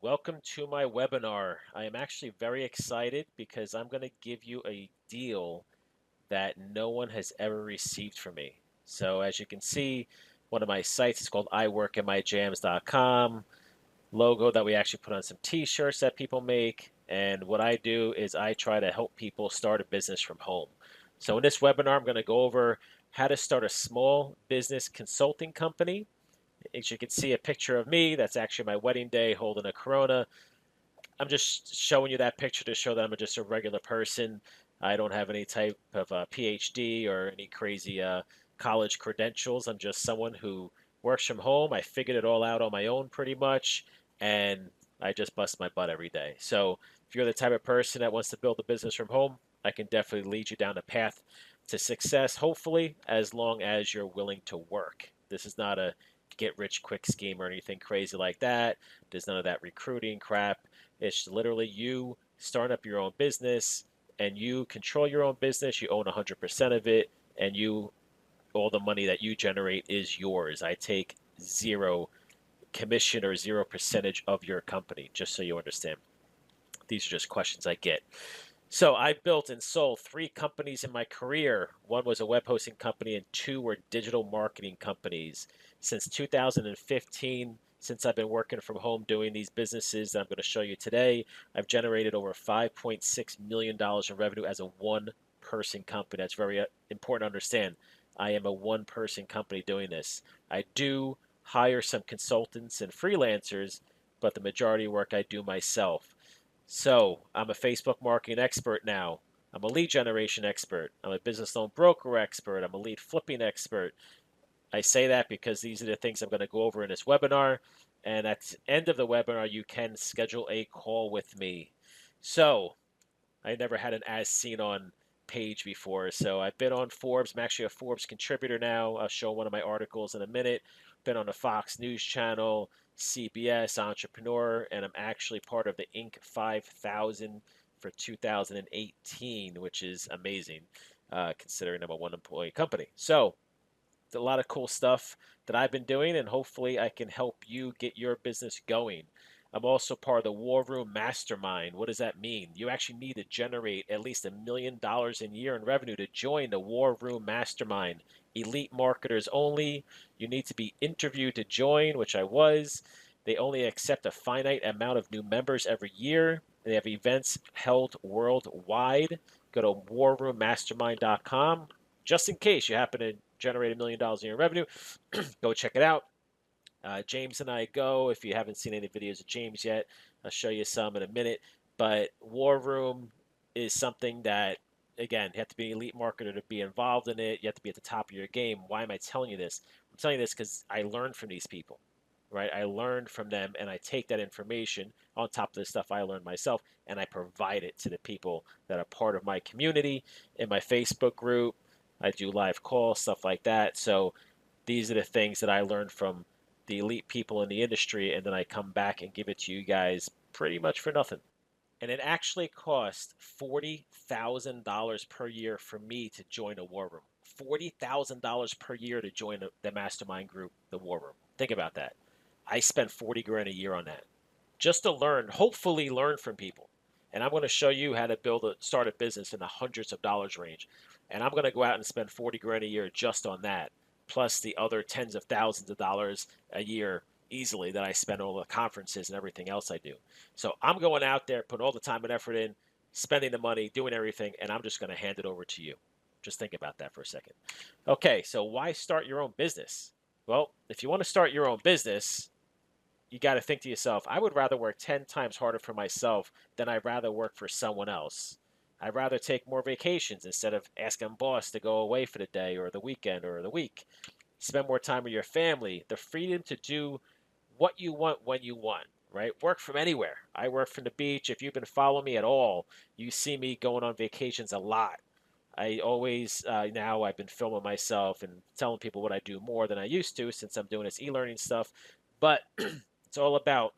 Welcome to my webinar. I am actually very excited because I'm going to give you a deal that no one has ever received from me. So as you can see, one of my sites is called iworkinmyjams.com. Logo that we actually put on some t-shirts that people make. And what I do is I try to help people start a business from home. So in this webinar, I'm going to go over how to start a small business consulting company. As you can see a picture of me, that's actually my wedding day holding a Corona. I'm just showing you that picture to show that I'm just a regular person. I don't have any type of PhD or any crazy college credentials. I'm just someone who works from home. I figured it all out on my own pretty much, and I just bust my butt every day. So if you're the type of person that wants to build a business from home, I can definitely lead you down a path to success, hopefully, as long as you're willing to work. This is not a get rich quick scheme or anything crazy like that. There's none of that recruiting crap. It's literally you starting up your own business and you control your own business. You own 100% of it, and all the money that you generate is yours. I take zero commission or zero percentage of your company, just so you understand. These are just questions I get. So I built and sold three companies in my career. One was a web hosting company, and two were digital marketing companies. Since 2015, since I've been working from home doing these businesses that I'm going to show you today, I've generated over $5.6 million in revenue as a one-person company. That's very important to understand. I am a one-person company doing this. I do hire some consultants and freelancers, but the majority of work I do myself. So I'm a Facebook marketing expert now. I'm a lead generation expert. I'm a business loan broker expert. I'm a lead flipping expert. I say that because these are the things I'm going to go over in this webinar. And at the end of the webinar, you can schedule a call with me. So I never had an as seen on page before. So I've been on Forbes. I'm actually a Forbes contributor now. I'll show one of my articles in a minute. Been on the Fox News Channel, CBS, Entrepreneur, and I'm actually part of the Inc. 5000 for 2018, which is amazing considering I'm a one employee company. So a lot of cool stuff that I've been doing, and hopefully I can help you get your business going. I'm also part of the War Room Mastermind. What does that mean? You actually need to generate at least $1 million a year in revenue to join the War Room Mastermind. Elite marketers only. You need to be interviewed to join, which I was. They only accept a finite amount of new members every year. They have events held worldwide. Go to warroommastermind.com just in case you happen to generate $1 million in your revenue. Go check it out. James and I go. If you haven't seen any videos of James yet, I'll show you some in a minute. But War Room is something that, again, you have to be an elite marketer to be involved in it. You have to be at the top of your game. Why am I telling you this? I'm telling you this because I learned from these people, right? I learned from them, and I take that information on top of the stuff I learned myself, and I provide it to the people that are part of my community in my Facebook group. I do live calls, stuff like that. So these are the things that I learned from the elite people in the industry, and then I come back and give it to you guys pretty much for nothing. And it actually cost $40,000 per year for me to join a war room. $40,000 per year to join the mastermind group, the war room. Think about that. I spent 40 grand a year on that just to learn, hopefully learn from people. And I'm going to show you how to start a business in the hundreds of dollars range. And I'm going to go out and spend 40 grand a year just on that, plus the other tens of thousands of dollars a year easily that I spend on all the conferences and everything else I do. So I'm going out there, putting all the time and effort in, spending the money, doing everything, and I'm just going to hand it over to you. Just think about that for a second. Okay, so why start your own business? Well, if you want to start your own business, you got to think to yourself, I would rather work 10 times harder for myself than I'd rather work for someone else. I'd rather take more vacations instead of asking boss to go away for the day or the weekend or the week. Spend more time with your family. The freedom to do what you want when you want, right? Work from anywhere. I work from the beach. If you've been following me at all, you see me going on vacations a lot. I always, now I've been filming myself and telling people what I do more than I used to since I'm doing this e-learning stuff. But it's all about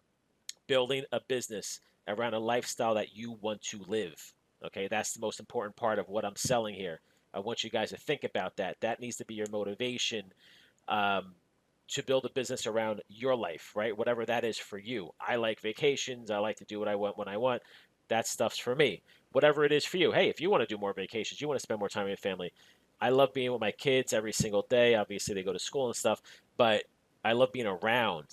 building a business around a lifestyle that you want to live. Okay, that's the most important part of what I'm selling here. I want you guys to think about that. That needs to be your motivation. Um, to build a business around your life, right? Whatever that is for you. I like vacations. I like to do what I want when I want. That stuff's for me. Whatever it is for you. Hey, if you want to do more vacations, you want to spend more time with your family. I love being with my kids every single day. Obviously, they go to school and stuff, but I love being around.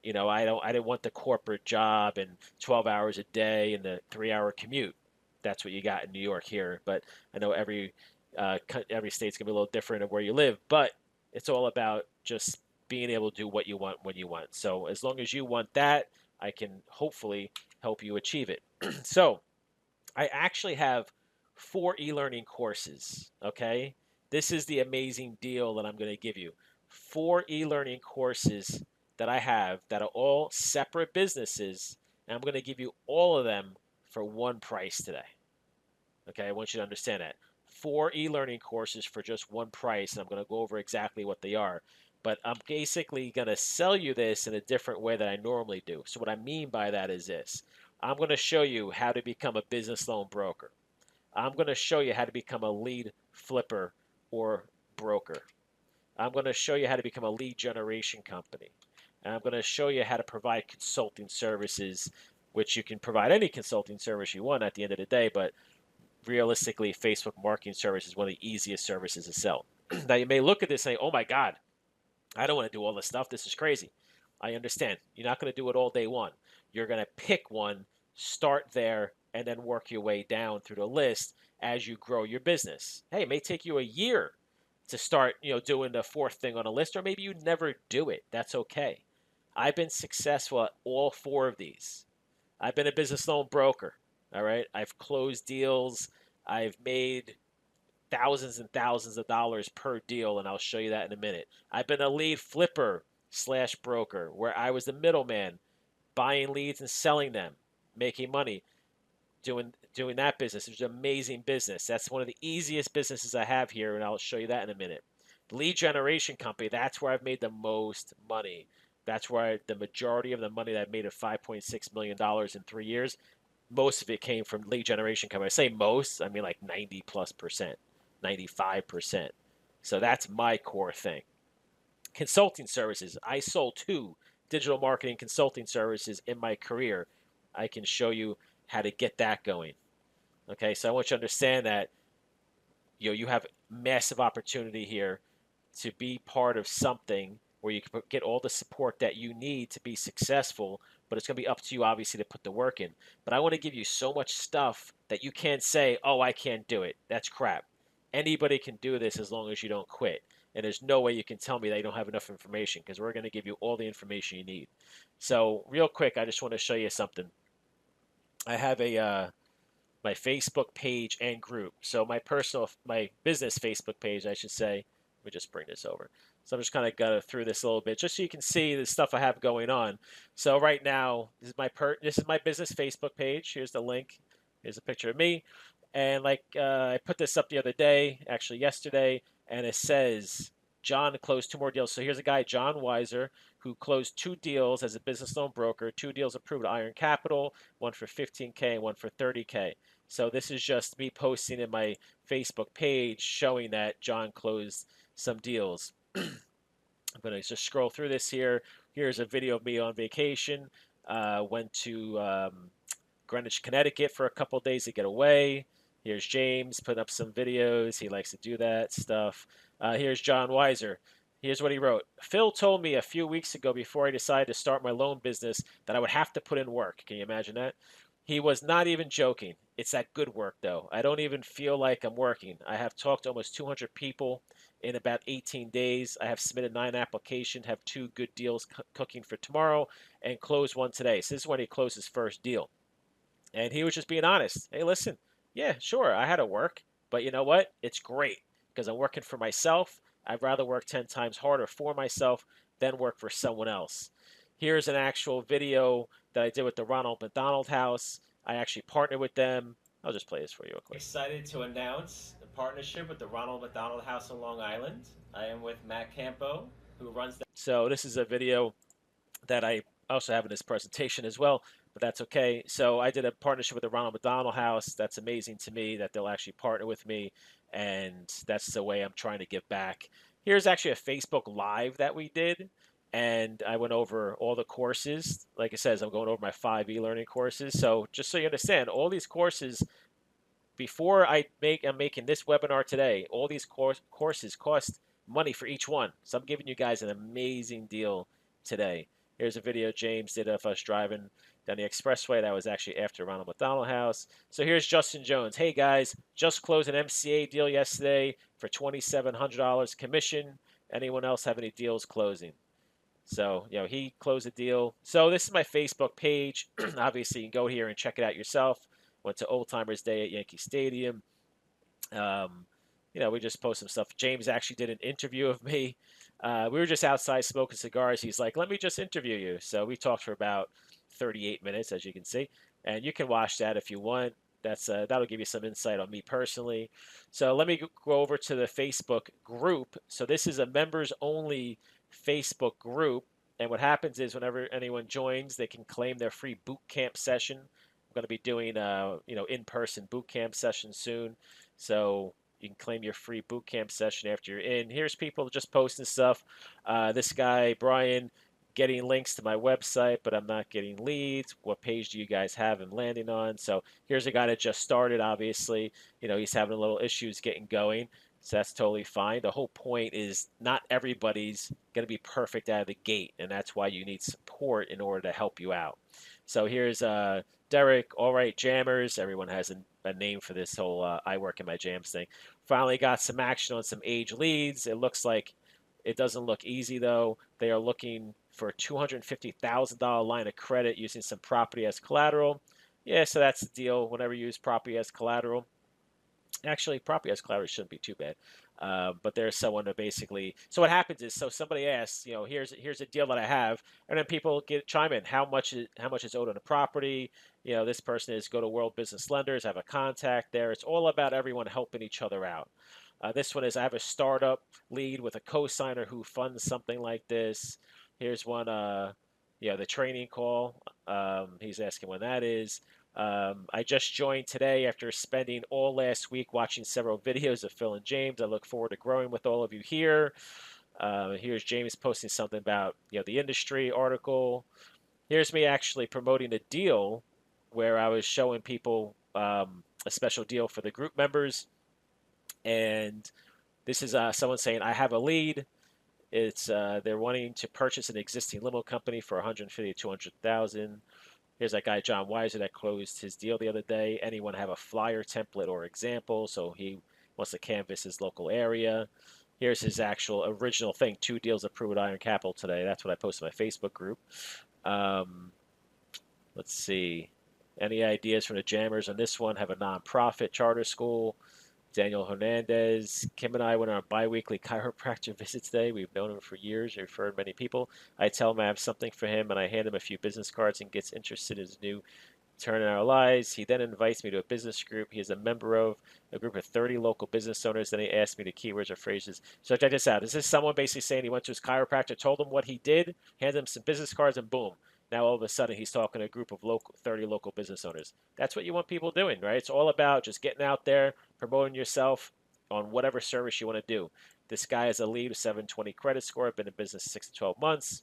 I didn't want the corporate job and 12 hours a day and the 3-hour commute. That's what you got in New York here, but I know every state's gonna be a little different of where you live, but it's all about just being able to do what you want when you want. So as long as you want that, I can hopefully help you achieve it. So I actually have 4 e-learning courses. Okay. This is the amazing deal that I'm going to give you. 4 e-learning courses that I have that are all separate businesses. And I'm going to give you all of them for one price today. Okay. I want you to understand that. 4 e-learning courses for just one price. And I'm going to go over exactly what they are. But I'm basically going to sell you this in a different way than I normally do. So, what I mean by that is this: I'm going to show you how to become a business loan broker. I'm going to show you how to become a lead flipper or broker. I'm going to show you how to become a lead generation company. And I'm going to show you how to provide consulting services, which you can provide any consulting service you want at the end of the day, but realistically, Facebook marketing service is one of the easiest services to sell. Now, you may look at this and say, oh my God, I don't want to do all this stuff. This is crazy. I understand. You're not going to do it all day one. You're going to pick one, start there, and then work your way down through the list as you grow your business. Hey, it may take you a year to start, doing the fourth thing on a list, or maybe you never do it. That's okay. I've been successful at all 4 of these. I've been a business loan broker. All right. I've closed deals. I've made thousands and thousands of dollars per deal, and I'll show you that in a minute. I've been a lead flipper slash broker where I was the middleman, buying leads and selling them, making money, doing that business. It's an amazing business. That's one of the easiest businesses I have here, and I'll show you that in a minute. Lead generation company, that's where I've made the most money. That's where the majority of the money that I made of $5.6 million in 3 years, most of it came from lead generation company. I say most, I mean like 90 plus percent, 95%. So that's my core thing. Consulting services. I sold 2 digital marketing consulting services in my career. I can show you how to get that going. Okay, so I want you to understand that you have massive opportunity here to be part of something where you can get all the support that you need to be successful, but it's going to be up to you, obviously, to put the work in. But I want to give you so much stuff that you can't say, oh, I can't do it. That's crap. Anybody can do this as long as you don't quit. And there's no way you can tell me that you don't have enough information, because we're going to give you all the information you need. So real quick, I just want to show you something. I have my Facebook page and group. So my business Facebook page, I should say. Let me just bring this over. So I'm just kind of going through this a little bit, just so you can see the stuff I have going on. So right now, this is my business Facebook page. Here's the link. Here's a picture of me, and I put this up the other day, actually yesterday, and it says John closed 2 more deals. So here's a guy, John Weiser, who closed 2 deals as a business loan broker. 2 deals approved at Iron Capital, one for 15K and one for 30K. So this is just me posting in my Facebook page showing that John closed some deals. I'm going to just scroll through this here. Here's a video of me on vacation. Went to Greenwich, Connecticut for a couple days to get away. Here's James putting up some videos. He likes to do that stuff. Here's John Weiser. Here's what he wrote. Phil told me a few weeks ago, before I decided to start my loan business, that I would have to put in work. Can you imagine that? He was not even joking. It's that good work, though. I don't even feel like I'm working. I have talked to almost 200 people in about 18 days. I have submitted 9 applications, have 2 good deals cooking for tomorrow, and close one today. So this is when he closed his first deal. And he was just being honest. Hey, listen, yeah, sure, I had to work, but you know what? It's great because I'm working for myself. I'd rather work 10 times harder for myself than work for someone else. Here's an actual video that I did with the Ronald McDonald House. I actually partnered with them. I'll just play this for you real quick. Excited to announce a partnership with the Ronald McDonald House on Long Island. I am with Matt Campo, who runs that. So this is a video that I also have in this presentation as well, but that's okay. So I did a partnership with the Ronald McDonald House. That's amazing to me that they'll actually partner with me, and that's the way I'm trying to give back. Here's actually a Facebook Live that we did. and I went over all the courses. Like I said, I'm going over my 5 e-learning courses. So just so you understand, all these courses before I'm making this webinar today, all these courses cost money for each one. So I'm giving you guys an amazing deal today. Here's a video James did of us driving down the expressway. That was actually after Ronald McDonald House. So here's Justin Jones. Hey guys, just closed an MCA deal yesterday for $2,700 commission. Anyone else have any deals closing? So, he closed a deal. So this is my Facebook page. Obviously, you can go here and check it out yourself. Went to Old Timers Day at Yankee Stadium. Um, we just post some stuff. James actually did an interview of me. We were just outside smoking cigars. He's like, let me just interview you. So we talked for about 38 minutes, as you can see. And you can watch that if you want. That'll give you some insight on me personally. So let me go over to the Facebook group. So this is a members only Facebook group. And what happens is whenever anyone joins, they can claim their free boot camp session. I'm going to be doing in-person boot camp session soon. So you can claim your free boot camp session after you're in. Here's people just posting stuff. This guy, Brian, getting links to my website, but I'm not getting leads. What page do you guys have him landing on? So here's a guy that just started, obviously. He's having a little issues getting going. So that's totally fine. The whole point is not everybody's going to be perfect out of the gate, and that's why you need support in order to help you out. So here's Derek, all right, jammers. Everyone has a name for this whole I work in my jams thing. Finally got some action on some age leads. It looks like it doesn't look easy, though. They are looking for a $250,000 line of credit using some property as collateral. Yeah, so that's the deal. Whenever you use property as collateral, actually, property as collateral shouldn't be too bad. But there's someone to basically. So what happens is, so somebody asks, here's a deal that I have, and then people chime in. How much is owed on the property? This person is go to World Business Lenders. I have a contact there. It's all about everyone helping each other out. This one is I have a startup lead with a co-signer who funds something like this. Here's one. The training call. He's asking when that is. I just joined today after spending all last week watching several videos of Phil and James. I look forward to growing with all of you here. Here's James posting something about the industry article. Here's me actually promoting a deal where I was showing people a special deal for the group members. And this is someone saying, I have a lead. It's they're wanting to purchase an existing limo company for 150 to 200,000. Here's that guy, John Weiser, that closed his deal the other day. Anyone have a flyer template or example? So he wants to canvas his local area. Here's his actual original thing. 2 deals approved with Iron Capital today. That's what I posted in my Facebook group. Let's see. Any ideas from the jammers on this one? Have a nonprofit charter school. Daniel Hernandez. Kim and I went on a bi-weekly chiropractor visit today. We've known him for years. We've referred many people. I tell him I have something for him, and I hand him a few business cards and gets interested in his new turn in our lives. He then invites me to a business group he is a member of, a group of 30 local business owners. Then he asks me the keywords or phrases. So check this out. This is someone basically saying he went to his chiropractor, told him what he did, handed him some business cards, and boom. Now all of a sudden he's talking to a group of 30 local business owners. That's what you want people doing, right? It's all about just getting out there, promoting yourself on whatever service you want to do. This guy is a lead with 720 credit score. Been in business 6 to 12 months.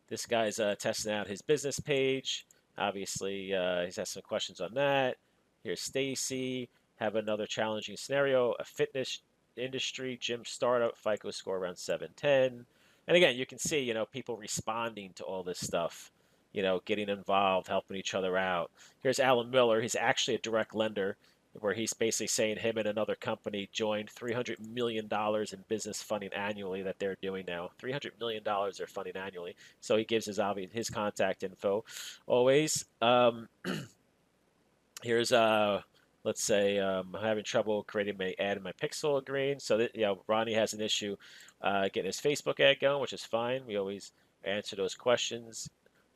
This guy's testing out his business page. Obviously, he's asked some questions on that. Here's Stacy. Have another challenging scenario. A fitness industry, gym startup, FICO score around 710. And again, you can see, people responding to all this stuff, getting involved, helping each other out. Here's Alan Miller. He's actually a direct lender where he's basically saying him and another company joined $300 million in business funding annually that they're doing now. $300 million they're funding annually. So he gives his contact info always. Here's let's say I'm having trouble creating my ad in my pixel green. So that, Ronnie has an issue getting his Facebook ad going, which is fine. We always answer those questions.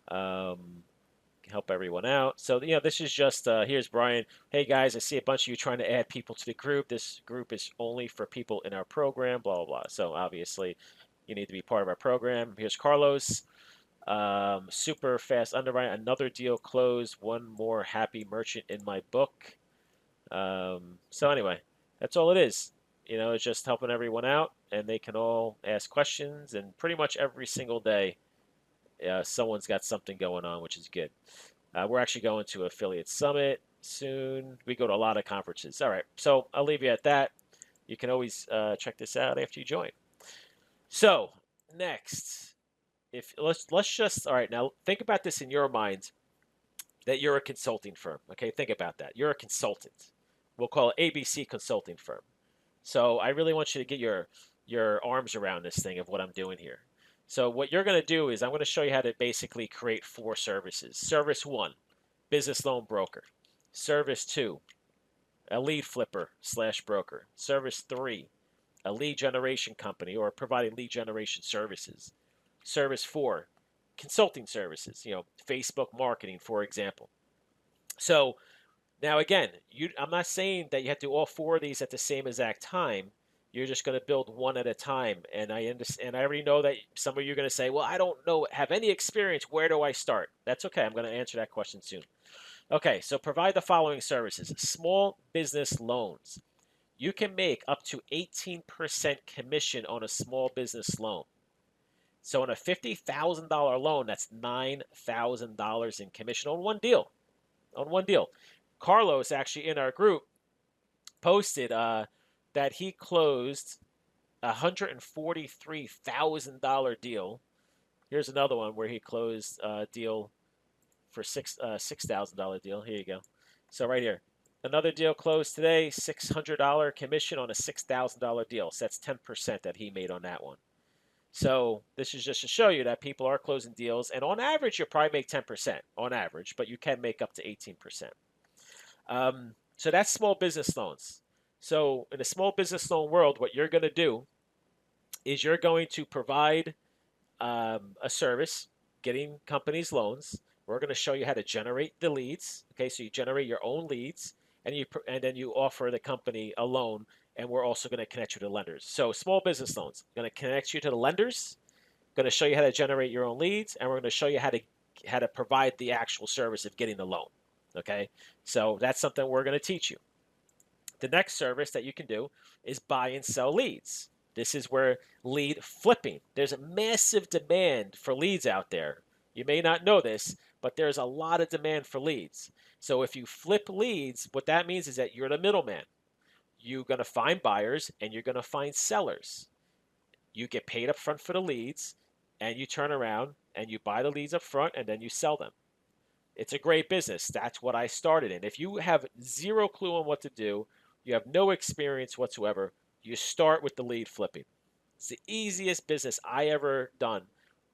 Help everyone out. So, this is just, here's Brian. Hey guys, I see a bunch of you trying to add people to the group. This group is only for people in our program, blah, blah, blah. So obviously you need to be part of our program. Here's Carlos. Super fast underwriting. Another deal closed. One more happy merchant in my book. So anyway, that's all it is. It's just helping everyone out, and they can all ask questions. And pretty much every single day, someone's got something going on, which is good. We're actually going to Affiliate Summit soon. We go to a lot of conferences. All right, so I'll leave you at that. You can always check this out after you join. So next, if let's just all right now think about this in your mind that you're a consulting firm. Okay, think about that. You're a consultant. We'll call it ABC Consulting Firm. So I really want you to get your arms around this thing of what I'm doing here. So what you're going to do is I'm going to show you how to basically create 4 services. Service 1, business loan broker. Service 2, a lead flipper slash broker. Service 3, a lead generation company or providing lead generation services. Service 4, consulting services, Facebook marketing, for example. So now again, I'm not saying that you have to do all 4 of these at the same exact time. You're just going to build one at a time. And I understand. I already know that some of you are going to say, "Well, I don't know, have any experience. Where do I start?" That's okay. I'm going to answer that question soon. Okay, so provide the following services: small business loans. You can make up to 18% commission on a small business loan. So on a $50,000 loan, that's $9,000 in commission on one deal. On one deal. Carlos, actually in our group, posted that he closed a $143,000 deal. Here's another one where he closed a deal for $6,000 deal. Here you go. So right here, another deal closed today, $600 commission on a $6,000 deal. So that's 10% that he made on that one. So this is just to show you that people are closing deals, and on average, you'll probably make 10% on average, but you can make up to 18%. So that's small business loans. So in the small business loan world, what you're going to do is you're going to provide a service, getting companies loans. We're going to show you how to generate the leads. Okay, so you generate your own leads, and then you offer the company a loan, and we're also going to connect you to lenders. So small business loans, going to connect you to the lenders, going to show you how to generate your own leads, and we're going to show you how to provide the actual service of getting the loan. Okay, so that's something we're going to teach you. The next service that you can do is buy and sell leads. This is where lead flipping. There's a massive demand for leads out there. You may not know this, but there's a lot of demand for leads. So if you flip leads, what that means is that you're the middleman. You're going to find buyers and you're going to find sellers. You get paid up front for the leads, and you turn around and you buy the leads up front and then you sell them. It's a great business. That's what I started in. If you have zero clue on what to do, you have no experience whatsoever, you start with the lead flipping. It's the easiest business I ever done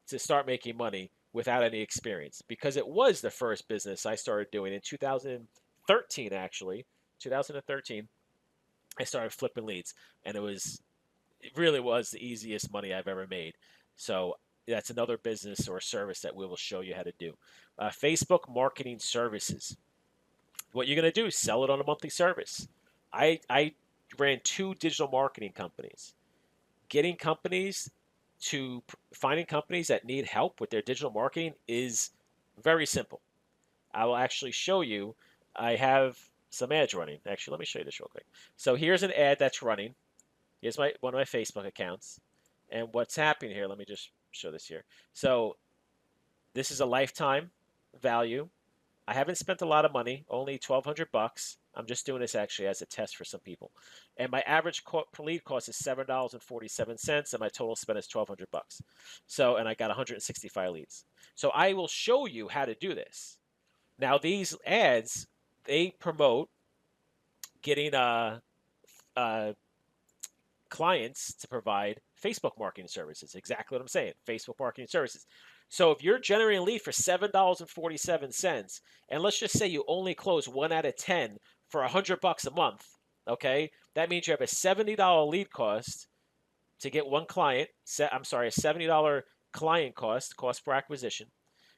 to start making money without any experience, because it was the first business I started doing in 2013, actually. 2013, I started flipping leads, and it really was the easiest money I've ever made. So that's another business or service that we will show you how to do. Facebook marketing services. What you're going to do is sell it on a monthly service. I ran 2 digital marketing companies. Finding companies that need help with their digital marketing is very simple. I will actually show you. I have some ads running. Actually, let me show you this real quick. So here's an ad that's running. Here's one of my Facebook accounts. And what's happening here, let me just show this here. So this is a lifetime value. I haven't spent a lot of money, only $1,200. I'm just doing this actually as a test for some people. And my average per lead cost is $7.47, and my total spend is $1,200. So, and I got 165 leads. So I will show you how to do this. Now these ads, they promote getting clients to provide Facebook marketing services. Exactly what I'm saying. Facebook marketing services. So if you're generating a lead for $7.47, and let's just say you only close 1 out of 10 for $100 a month, okay, that means you have a $70 lead cost to get one client. I'm sorry, a $70 client cost per acquisition.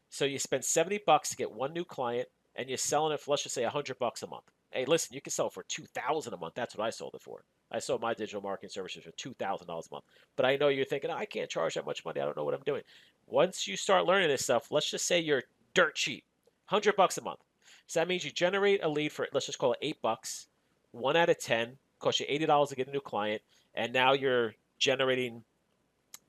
So you spend $70 to get one new client, and you're selling it for, let's just say, $100 a month. Hey, listen, you can sell it for $2,000 a month. That's what I sold it for. I sold my digital marketing services for $2,000 a month. But I know you're thinking, oh, I can't charge that much money. I don't know what I'm doing. Once you start learning this stuff, let's just say you're dirt cheap, $100 a month. So that means you generate a lead for, let's just call it $8, 1 out of 10. cost you $80 to get a new client, and now you're generating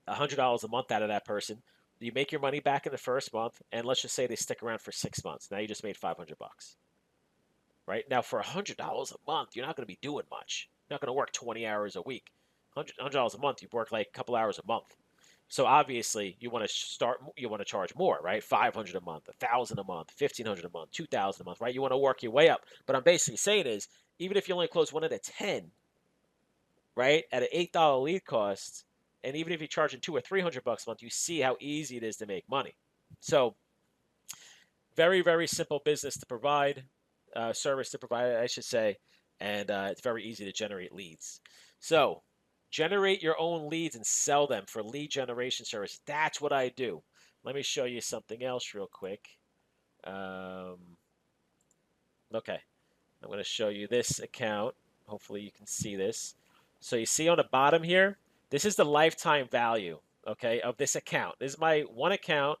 $100 a month out of that person. You make your money back in the first month, and let's just say they stick around for 6 months. Now you just made $500, right? Now for $100 a month, you're not going to be doing much. You're not going to work 20 hours a week. $100 a month, you work like a couple hours a month. So obviously, you want to you want to charge more, right? 500 a month, 1,000 a month, 1,500 a month, 2,000 a month, right? You want to work your way up. But I'm basically saying is, even if you only close one at a 10, right, at an $8 lead cost, and even if you're charging 200 or 300 bucks a month, you see how easy it is to make money. So very, very simple business to provide, service to provide, I should say, and it's very easy to generate leads. So generate your own leads and sell them for lead generation service. That's what I do. Let me show you something else real quick. Okay, I'm going to show you this account. Hopefully you can see this. So you see on the bottom here, this is the lifetime value, okay, of this account. This is my one account.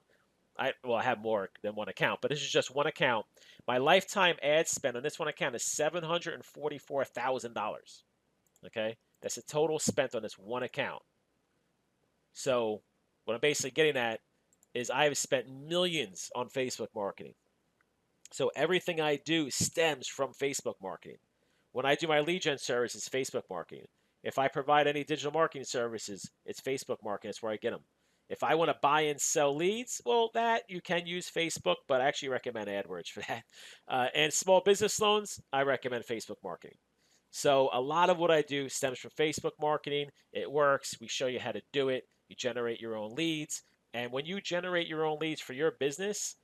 I have more than one account, but this is just one account. My lifetime ad spend on this one account is $744,000. Okay, that's the total spent on this one account. So what I'm basically getting at is I have spent millions on Facebook marketing. So everything I do stems from Facebook marketing. When I do my lead gen service, it's Facebook marketing. If I provide any digital marketing services, it's Facebook marketing. That's where I get them. If I want to buy and sell leads, well, that you can use Facebook, but I actually recommend AdWords for that. And small business loans, I recommend Facebook marketing. So a lot of what I do stems from Facebook marketing. It works. We show you how to do it. You generate your own leads. And when you generate your own leads for your business,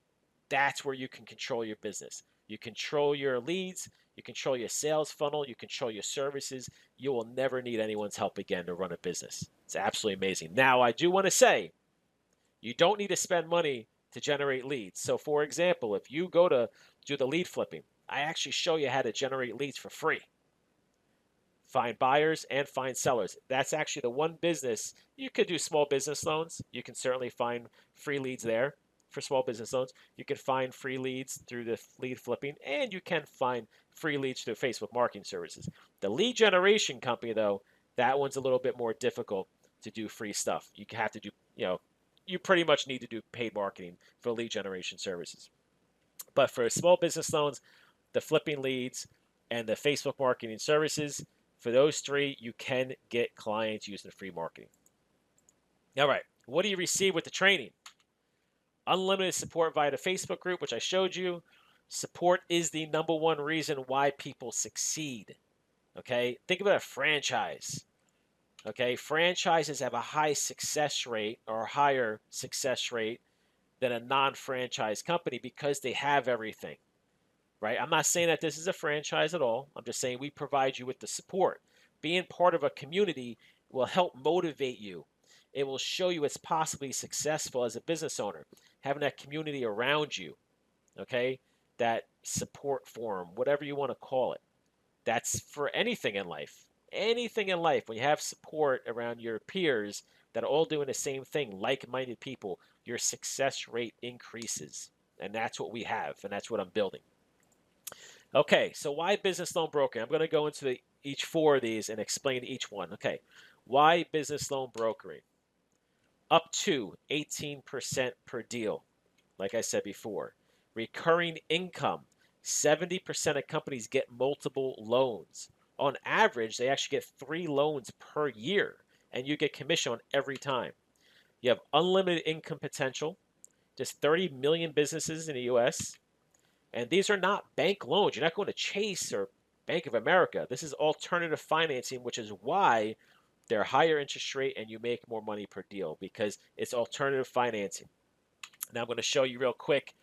that's where you can control your business. You control your leads, you control your sales funnel, you control your services. You will never need anyone's help again to run a business. It's absolutely amazing. Now, I do want to say, you don't need to spend money to generate leads. So, for example, if you go to do the lead flipping, I actually show you how to generate leads for free. Find buyers and find sellers. That's actually the one business. You could do small business loans. You can certainly find free leads there for small business loans. You can find free leads through the lead flipping, and you can find free leads through Facebook marketing services. The lead generation company, though, that one's a little bit more difficult to do free stuff. You have to do, you pretty much need to do paid marketing for lead generation services. But for small business loans, the flipping leads, and the Facebook marketing services, for those three, you can get clients using free marketing. All right, what do you receive with the training? Unlimited support via the Facebook group, which I showed you. Support is the number one reason why people succeed. Okay, think about a franchise. Okay, franchises have a high success rate or higher success rate than a non-franchise company because they have everything. Right? I'm not saying that this is a franchise at all. I'm just saying we provide you with the support. Being part of a community will help motivate you. It will show you it's possibly successful as a business owner. Having that community around you, okay? That support forum, whatever you want to call it. That's for anything in life. Anything in life. When you have support around your peers that are all doing the same thing, like-minded people, your success rate increases. And that's what we have, and that's what I'm building. Okay, so why business loan brokering? I'm going to go into each four of these and explain each one. Okay, why business loan brokering? Up to 18% per deal, like I said before. Recurring income, 70% of companies get multiple loans. On average, they actually get 3 loans per year, and you get commission on every time. You have unlimited income potential. There's 30 million businesses in the U.S., and these are not bank loans. You're not going to Chase or Bank of America. This is alternative financing, which is why they're higher interest rate and you make more money per deal because it's alternative financing. Now I'm going to show you real quick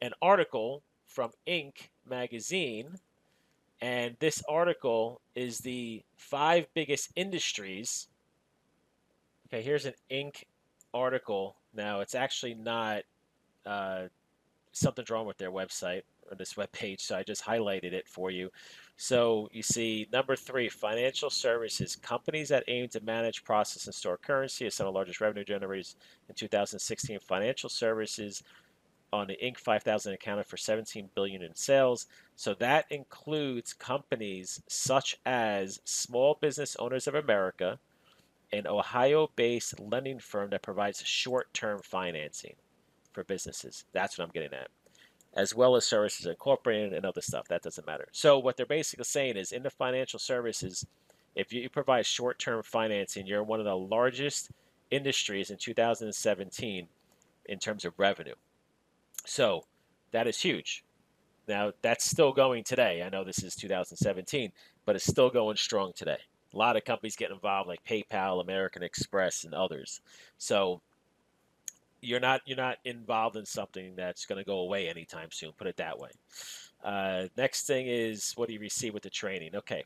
an article from Inc. magazine. And this article is the 5 biggest industries. Okay, here's an Inc. article. Now it's actually not, something's wrong with their website or this web page, so I just highlighted it for you. So you see number 3, financial services. Companies that aim to manage, process, and store currency are some of the largest revenue generators in 2016. Financial services on the Inc. 5000 accounted for 17 billion in sales. So that includes companies such as Small Business Owners of America, an Ohio-based lending firm that provides short-term financing for businesses. That's what I'm getting at, as well as Services Incorporated and other stuff. That doesn't matter. So what they're basically saying is in the financial services, if you provide short-term financing, you're one of the largest industries in 2017 in terms of revenue. So that is huge. Now, that's still going today. I know this is 2017, but it's still going strong today. A lot of companies get involved, like PayPal, American Express, and others. So you're not involved in something that's going to go away anytime soon. Put it that way. Next thing is, what do you receive with the training? Okay,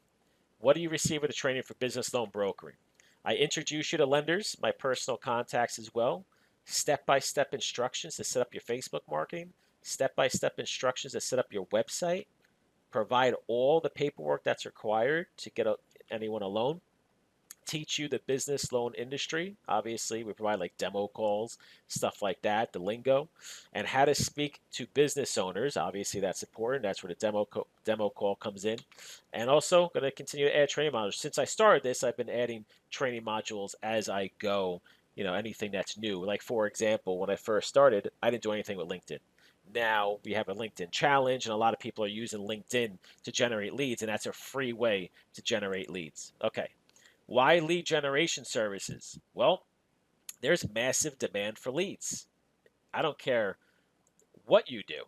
what do you receive with the training for business loan brokering? I introduce you to lenders, my personal contacts as well, step-by-step instructions to set up your Facebook marketing, step-by-step instructions to set up your website, provide all the paperwork that's required to get anyone a loan, teach you the business loan industry. Obviously, we provide like demo calls, stuff like that, the lingo, and how to speak to business owners. Obviously, that's important. That's where the demo call comes in. And also, going to continue to add training modules. Since I started this, I've been adding training modules as I go. You know, anything that's new. Like, for example, when I first started, I didn't do anything with LinkedIn. Now we have a LinkedIn challenge, and a lot of people are using LinkedIn to generate leads, and that's a free way to generate leads. Okay, why lead generation services? Well, there's massive demand for leads. I don't care what you do.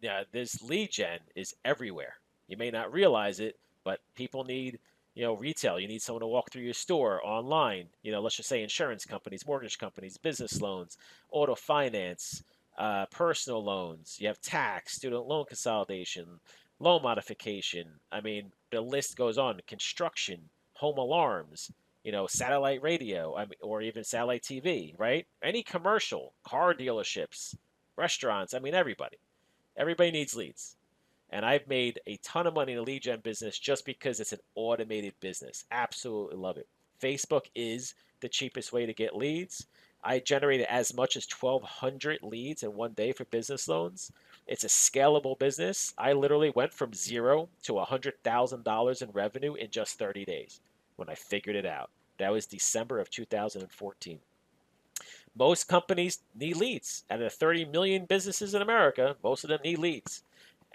Yeah, this lead gen is everywhere. You may not realize it, but people need, retail. You need someone to walk through your store, online. Let's just say insurance companies, mortgage companies, business loans, auto finance, personal loans. You have tax, student loan consolidation, loan modification. I mean, the list goes on. Construction, home alarms. Satellite radio, or even satellite TV, right? Any commercial, car dealerships, restaurants. I mean, everybody. Everybody needs leads. And I've made a ton of money in the lead gen business just because it's an automated business. Absolutely love it. Facebook is the cheapest way to get leads. I generated as much as 1,200 leads in one day for business loans. It's a scalable business. I literally went from zero to $100,000 in revenue in just 30 days when I figured it out. That was December of 2014. Most companies need leads. Out of the 30 million businesses in America, most of them need leads.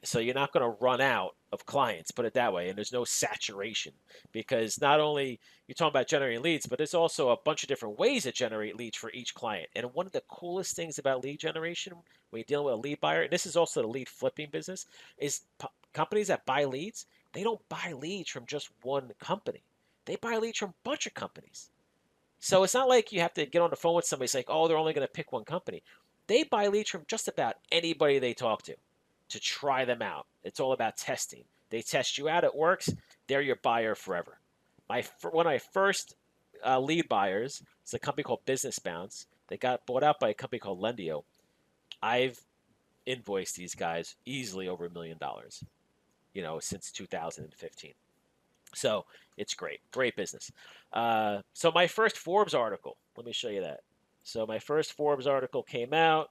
So you're not going to run out of clients, put it that way, and there's no saturation because not only you're talking about generating leads, but there's also a bunch of different ways to generate leads for each client. And one of the coolest things about lead generation when you're dealing with a lead buyer, and this is also the lead flipping business, is companies that buy leads, they don't buy leads from just one company. They buy leads from a bunch of companies. So it's not like you have to get on the phone with somebody and say, oh, they're only going to pick one company. They buy leads from just about anybody they talk to try them out. It's all about testing. They test you out, it works, they're your buyer forever. One of my first lead buyers is a company called Business Bounce. They got bought out by a company called Lendio. I've invoiced these guys easily over $1 million, since 2015. So it's great business. So my first Forbes article, let me show you that. So my first Forbes article came out,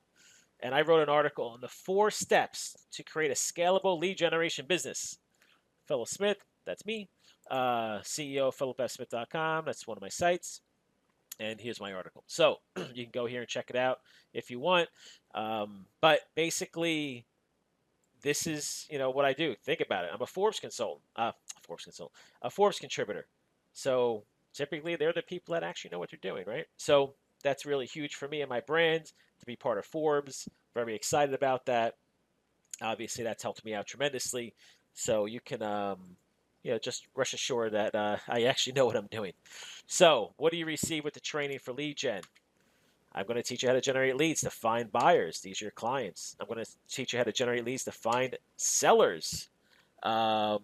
and I wrote an article on the 4 steps to create a scalable lead generation business. Philip Smith, that's me. CEO of philipfsmith.com, that's one of my sites. And here's my article. So you can go here and check it out if you want. But basically, this is what I do. Think about it. I'm a Forbes consultant, a Forbes contributor. So typically, they're the people that actually know what they're doing, right? So that's really huge for me and my brand to be part of Forbes. Very excited about that. Obviously, that's helped me out tremendously. So you can, just rest assured that I actually know what I'm doing. So what do you receive with the training for lead gen? I'm going to teach you how to generate leads to find buyers. These are your clients. I'm going to teach you how to generate leads to find sellers. Actually,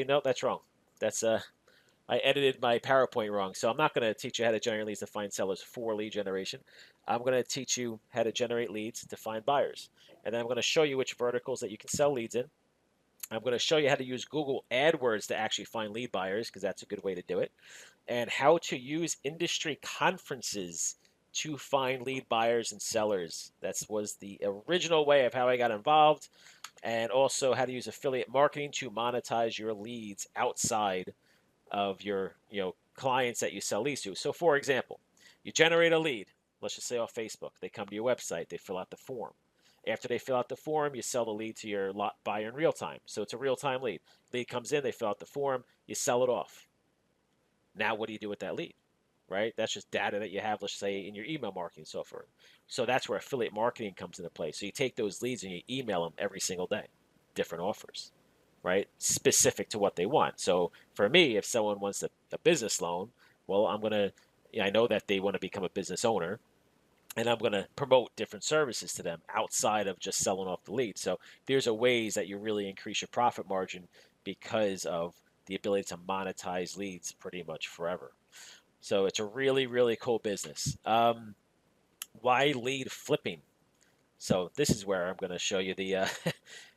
no, that's wrong. That's I edited my PowerPoint wrong. So I'm not going to teach you how to generate leads to find sellers for lead generation. I'm going to teach you how to generate leads to find buyers. And then I'm going to show you which verticals that you can sell leads in. I'm going to show you how to use Google AdWords to actually find lead buyers because that's a good way to do it. And how to use industry conferences to find lead buyers and sellers. That was the original way of how I got involved, and also how to use affiliate marketing to monetize your leads outside of your clients that you sell leads to. So for example, you generate a lead, let's just say off Facebook. They come to your website, they fill out the form. After they fill out the form, you sell the lead to your lot buyer in real time. So it's a real time lead. Lead comes in, they fill out the form, you sell it off. Now what do you do with that lead? Right? That's just data that you have, let's say, in your email marketing software. So that's where affiliate marketing comes into play. So you take those leads and you email them every single day, different offers, right? Specific to what they want. So for me, if someone wants a business loan, well, I know that they want to become a business owner, and I'm going to promote different services to them outside of just selling off the lead. So there's a ways that you really increase your profit margin because of the ability to monetize leads pretty much forever. So it's a really, really cool business. Why lead flipping? So this is where I'm going to show you the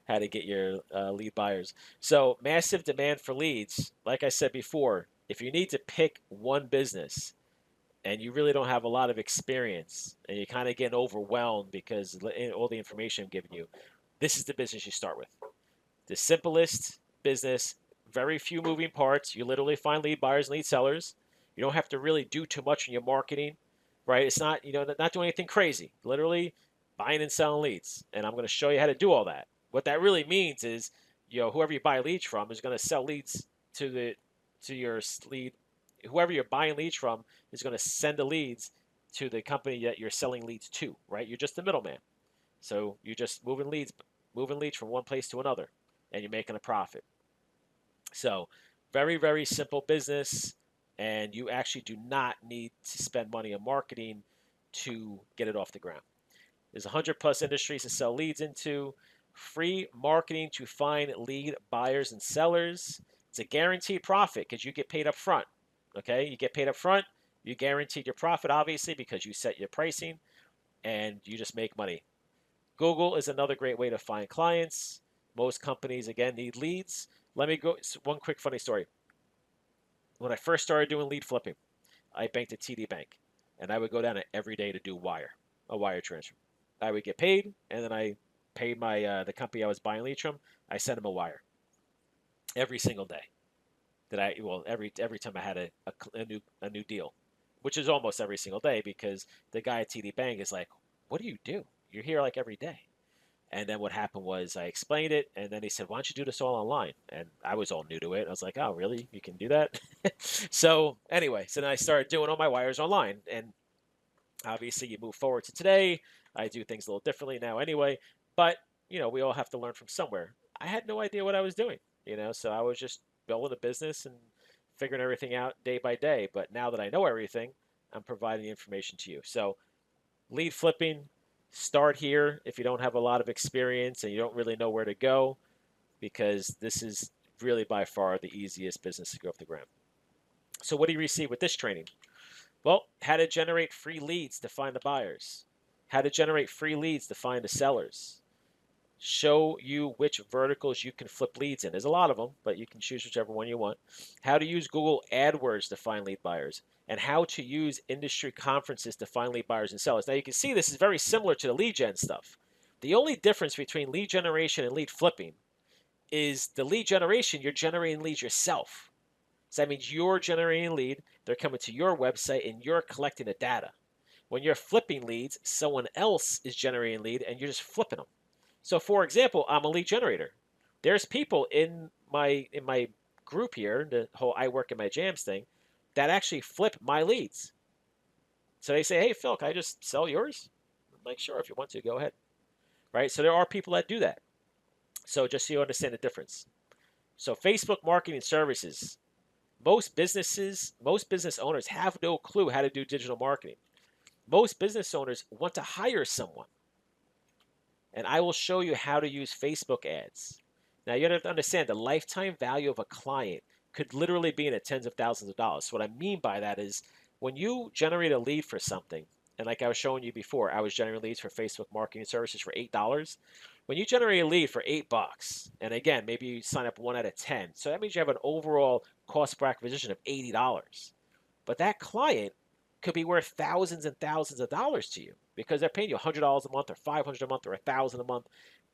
how to get your lead buyers. So massive demand for leads. Like I said before, if you need to pick one business and you really don't have a lot of experience and you're kind of getting overwhelmed because all the information I'm giving you, this is the business you start with. The simplest business, very few moving parts. You literally find lead buyers and lead sellers. You don't have to really do too much in your marketing, right? It's not, not doing anything crazy. Literally buying and selling leads. And I'm going to show you how to do all that. What that really means is, whoever you buy leads from is going to sell leads to your lead. Whoever you're buying leads from is going to send the leads to the company that you're selling leads to, right? You're just the middleman. So you're just moving leads from one place to another, and you're making a profit. So very, very simple business, and you actually do not need to spend money on marketing to get it off the ground. There's 100 plus industries to sell leads into. Free marketing to find lead buyers and sellers. It's a guaranteed profit because you get paid up front. Okay, you get paid up front. You guaranteed your profit, obviously, because you set your pricing and you just make money. Google is another great way to find clients. Most companies, again, need leads. Let me go. One quick funny story. When I first started doing lead flipping, I banked at TD Bank, and I would go down there every day to do a wire transfer. I would get paid, and then I paid my the company I was buying leads from. I sent them a wire every single day. Every time I had a new deal, which is almost every single day because the guy at TD Bank is like, "What do you do? You're here like every day." And then what happened was I explained it, and then he said, "Why don't you do this all online?" And I was all new to it. I was like, "Oh, really? You can do that?" So anyway, so then I started doing all my wires online, and obviously you move forward to today. I do things a little differently now anyway, but we all have to learn from somewhere. I had no idea what I was doing, so I was just building a business and figuring everything out day by day. But now that I know everything, I'm providing the information to you. So lead flipping, start here if you don't have a lot of experience and you don't really know where to go, because this is really by far the easiest business to go off the ground. So what do you receive with this training? Well, how to generate free leads to find the buyers, how to generate free leads to find the sellers, show you which verticals you can flip leads in. There's a lot of them, but you can choose whichever one you want. How to use Google AdWords to find lead buyers, and how to use industry conferences to find lead buyers and sellers. Now you can see this is very similar to the lead gen stuff. The only difference between lead generation and lead flipping is the lead generation, you're generating leads yourself. So that means you're generating a lead, they're coming to your website, and you're collecting the data. When you're flipping leads, someone else is generating a lead, and you're just flipping them. So for example, I'm a lead generator. There's people in my group here, the whole I work in my jams thing, that actually flip my leads. So they say, "Hey Phil, can I just sell yours?" I'm like, "Sure, if you want to, go ahead." Right? So there are people that do that. So just so you understand the difference. So Facebook marketing services. Most business owners have no clue how to do digital marketing. Most business owners want to hire someone. And I will show you how to use Facebook ads. Now, you have to understand the lifetime value of a client could literally be in the tens of thousands of dollars. So what I mean by that is when you generate a lead for something, and like I was showing you before, I was generating leads for Facebook marketing services for $8. When you generate a lead for $8, and again, maybe you sign up 1 out of 10, so that means you have an overall cost per acquisition of $80. But that client could be worth thousands and thousands of dollars to you because they're paying you $100 a month or $500 a month or $1,000 a month.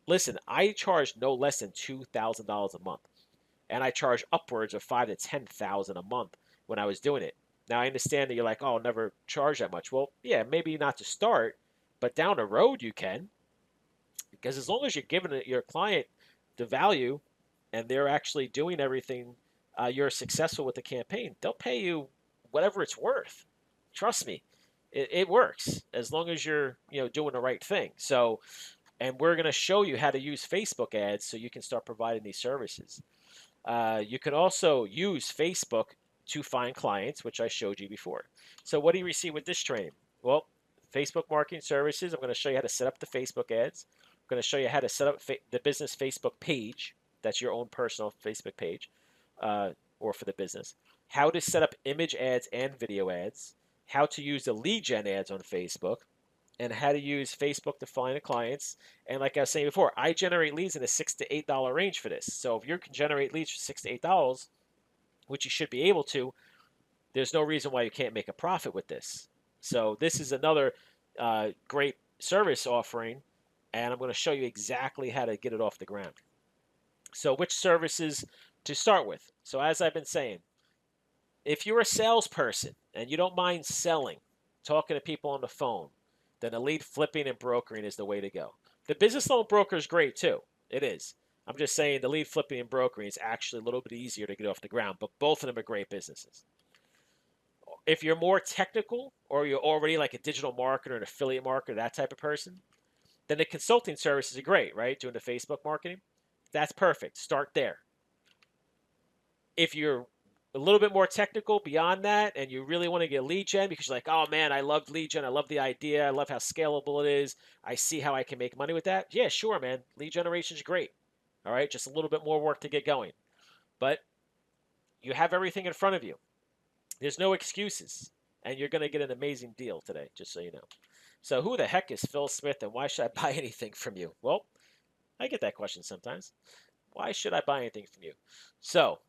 Listen, I charge no less than $2,000 a month, and I charge upwards of $5,000 to $10,000 a month when I was doing it. Now I understand that you're like, oh, I'll never charge that much. Well, yeah, maybe not to start, but down the road you can, because as long as you're giving your client the value and they're actually doing everything, you're successful with the campaign, they'll pay you whatever it's worth. Trust me, it works as long as you're doing the right thing. So, and we're going to show you how to use Facebook ads so you can start providing these services. You can also use Facebook to find clients, which I showed you before. So what do you receive with this training? Well, Facebook marketing services. I'm going to show you how to set up the Facebook ads. I'm going to show you how to set up the business Facebook page. That's your own personal Facebook page, or for the business. How to set up image ads and video ads. How to use the lead gen ads on Facebook, and how to use Facebook to find the clients. And like I was saying before, I generate leads in the $6 to $8 range for this. So if you can generate leads for $6 to $8, which you should be able to, there's no reason why you can't make a profit with this. So this is another great service offering, and I'm going to show you exactly how to get it off the ground. So which services to start with? So as I've been saying, if you're a salesperson and you don't mind selling, talking to people on the phone, then the lead flipping and brokering is the way to go. The business loan broker is great too. It is. I'm just saying the lead flipping and brokering is actually a little bit easier to get off the ground, but both of them are great businesses. If you're more technical, or you're already like a digital marketer, an affiliate marketer, that type of person, then the consulting services are great, right? Doing the Facebook marketing. That's perfect. Start there. If you're a little bit more technical beyond that, and you really want to get lead gen because you're like, oh man, I love lead gen. I love the idea. I love how scalable it is. I see how I can make money with that. Yeah, sure, man. Lead generation is great. All right, just a little bit more work to get going. But you have everything in front of you. There's no excuses. And you're going to get an amazing deal today, just so you know. So who the heck is Phil Smith, and why should I buy anything from you? Well, I get that question sometimes. Why should I buy anything from you? So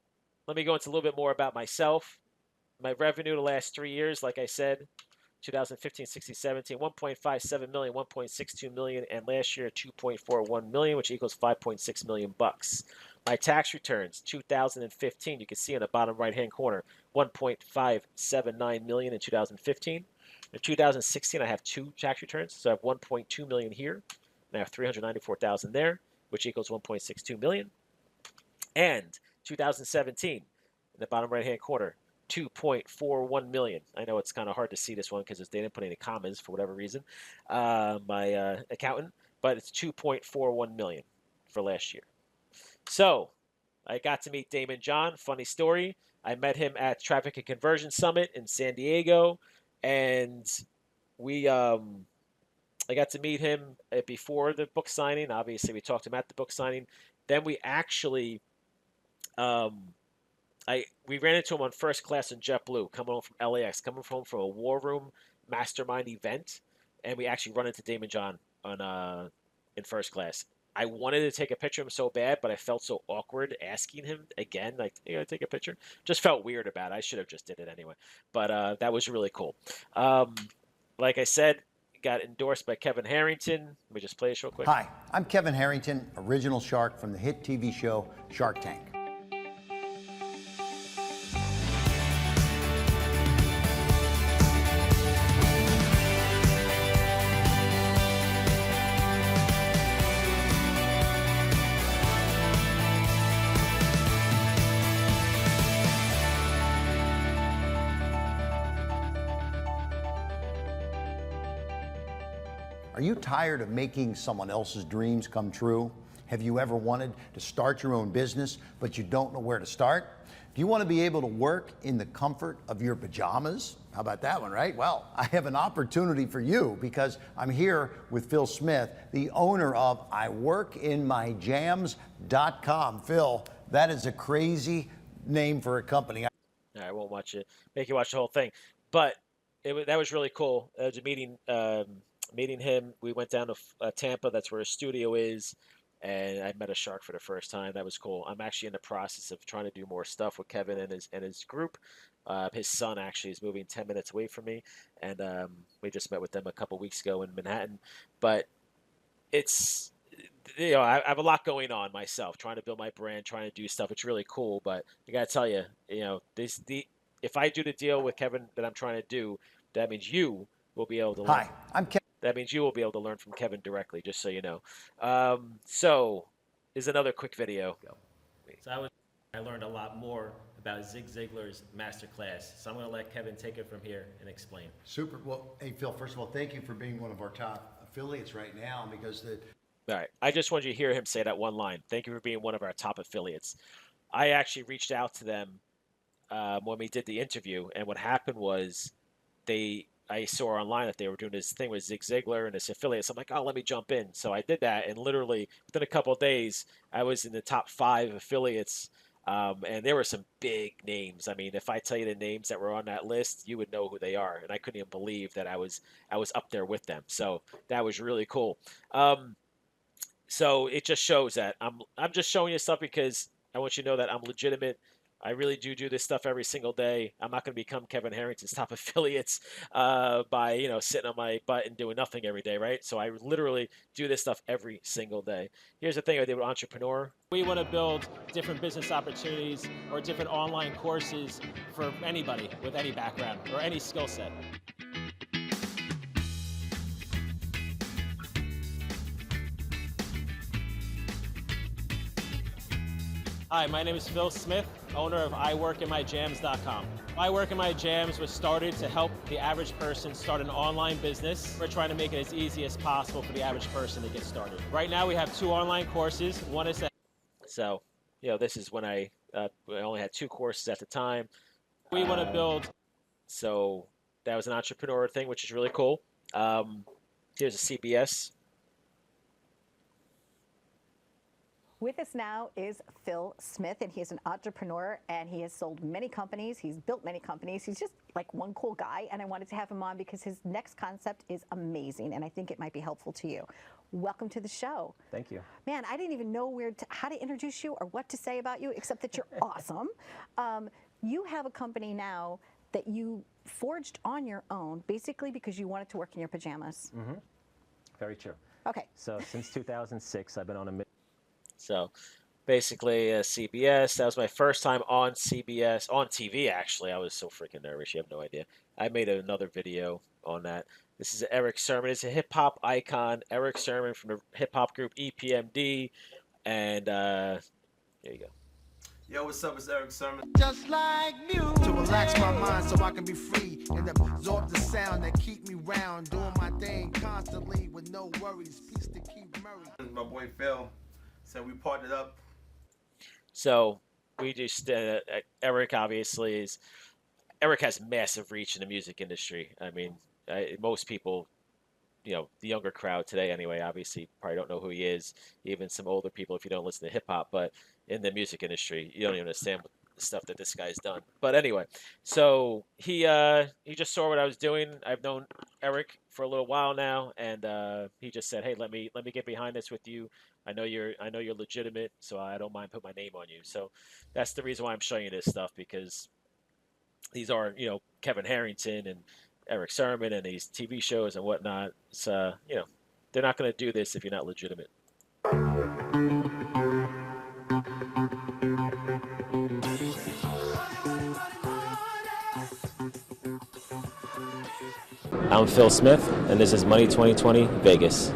let me go into a little bit more about myself. My revenue the last 3 years, like I said, 2015, 16, 17, 1.57 million, 1.62 million, and last year 2.41 million, which equals 5.6 million bucks. My tax returns, 2015, you can see in the bottom right-hand corner, 1.579 million in 2015. In 2016, I have two tax returns, so I have 1.2 million here, and I have 394,000 there, which equals 1.62 million. And 2017, in the bottom right-hand corner, 2.41 million. I know it's kind of hard to see this one because they didn't put any commas for whatever reason, my accountant, but it's 2.41 million for last year. So I got to meet Damon John. Funny story. I met him at Traffic and Conversion Summit in San Diego, and I got to meet him before the book signing. Obviously, we talked to him at the book signing. Then we actually we ran into him on first class in JetBlue, coming home from LAX, coming home from a War Room Mastermind event, and we actually run into Damon John on in first class. I wanted to take a picture of him so bad, but I felt so awkward asking him again, like, hey, take a picture. Just felt weird about it. I should have just did it anyway. But that was really cool. Like I said, got endorsed by Kevin Harrington. Let me just play this real quick. Hi, I'm Kevin Harrington, original shark from the hit TV show Shark Tank. Are you tired of making someone else's dreams come true? Have you ever wanted to start your own business, but you don't know where to start? Do you want to be able to work in the comfort of your pajamas? How about that one, right? Well, I have an opportunity for you because I'm here with Phil Smith, the owner of iworkinmyjams.com. Phil, that is a crazy name for a company. I won't make you watch the whole thing, but that was really cool. It was a meeting him. We went down to Tampa. That's where his studio is, and I met a shark for the first time. That was cool. I'm actually in the process of trying to do more stuff with Kevin and his group. His son actually is moving 10 minutes away from me, and we just met with them a couple weeks ago in Manhattan. But it's I have a lot going on myself, trying to build my brand, trying to do stuff. It's really cool, but I gotta tell you, if I do the deal with Kevin that I'm trying to do, that means you will be able to learn. Hi, I'm Kevin. That means you will be able to learn from Kevin directly, just so you know. So, is another quick video. So I learned a lot more about Zig Ziglar's masterclass. So I'm going to let Kevin take it from here and explain. Super. Well, hey, Phil, first of all, thank you for being one of our top affiliates right now because All right. I just wanted you to hear him say that one line. Thank you for being one of our top affiliates. I actually reached out to them when we did the interview, and what happened was I saw online that they were doing this thing with Zig Ziglar and his affiliates. I'm like, oh, let me jump in. So I did that, and literally within a couple of days, I was in the top 5 affiliates, and there were some big names. I mean, if I tell you the names that were on that list, you would know who they are, and I couldn't even believe that I was up there with them. So that was really cool. So it just shows that I'm just showing you stuff because I want you to know that I'm legitimate. I really do this stuff every single day. I'm not going to become Kevin Harrington's top affiliates by sitting on my butt and doing nothing every day, right? So I literally do this stuff every single day. Here's the thing I did with Entrepreneur. We want to build different business opportunities or different online courses for anybody with any background or any skill set. Hi, my name is Phil Smith, owner of iWorkInMyJams.com. iWorkInMyJams was started to help the average person start an online business. We're trying to make it as easy as possible for the average person to get started. Right now we have 2 online courses. One is that. So, this is when I only had 2 courses at the time. We want to build. So that was an entrepreneur thing, which is really cool. Here's a CBS. With us now is Phil Smith, and he is an entrepreneur, and he has sold many companies. He's built many companies. He's just like one cool guy, and I wanted to have him on because his next concept is amazing, and I think it might be helpful to you. Welcome to the show. Thank you. Man, I didn't even know how to introduce you or what to say about you, except that you're awesome. You have a company now that you forged on your own, basically because you wanted to work in your pajamas. Mm-hmm. Very true. Okay. So since 2006, I've been on a So basically, CBS, that was my first time on CBS, on TV, actually. I was so freaking nervous. You have no idea. I made another video on that. This is Eric Sermon. It's a hip-hop icon. Eric Sermon from the hip-hop group EPMD. And here you go. Yo, what's up? It's Eric Sermon. Just like music. To relax my mind so I can be free and absorb the sound that keep me round, doing my thing constantly with no worries. Peace to Keith Murray. My boy Phil. So we partnered up. So we just Eric obviously Eric has massive reach in the music industry. I mean, most people, the younger crowd today anyway, obviously probably don't know who he is. Even some older people, if you don't listen to hip hop, but in the music industry, you don't even understand the stuff that this guy's done. But anyway, so he just saw what I was doing. I've known Eric for a little while now, and he just said, "Hey, let me get behind this with you. I know you're legitimate, so I don't mind putting my name on you." So that's the reason why I'm showing you this stuff, because these are Kevin Harrington and Eric Sermon and these TV shows and whatnot. It's they're not going to do this if you're not legitimate. I'm Phil Smith, and this is Money 2020 Vegas.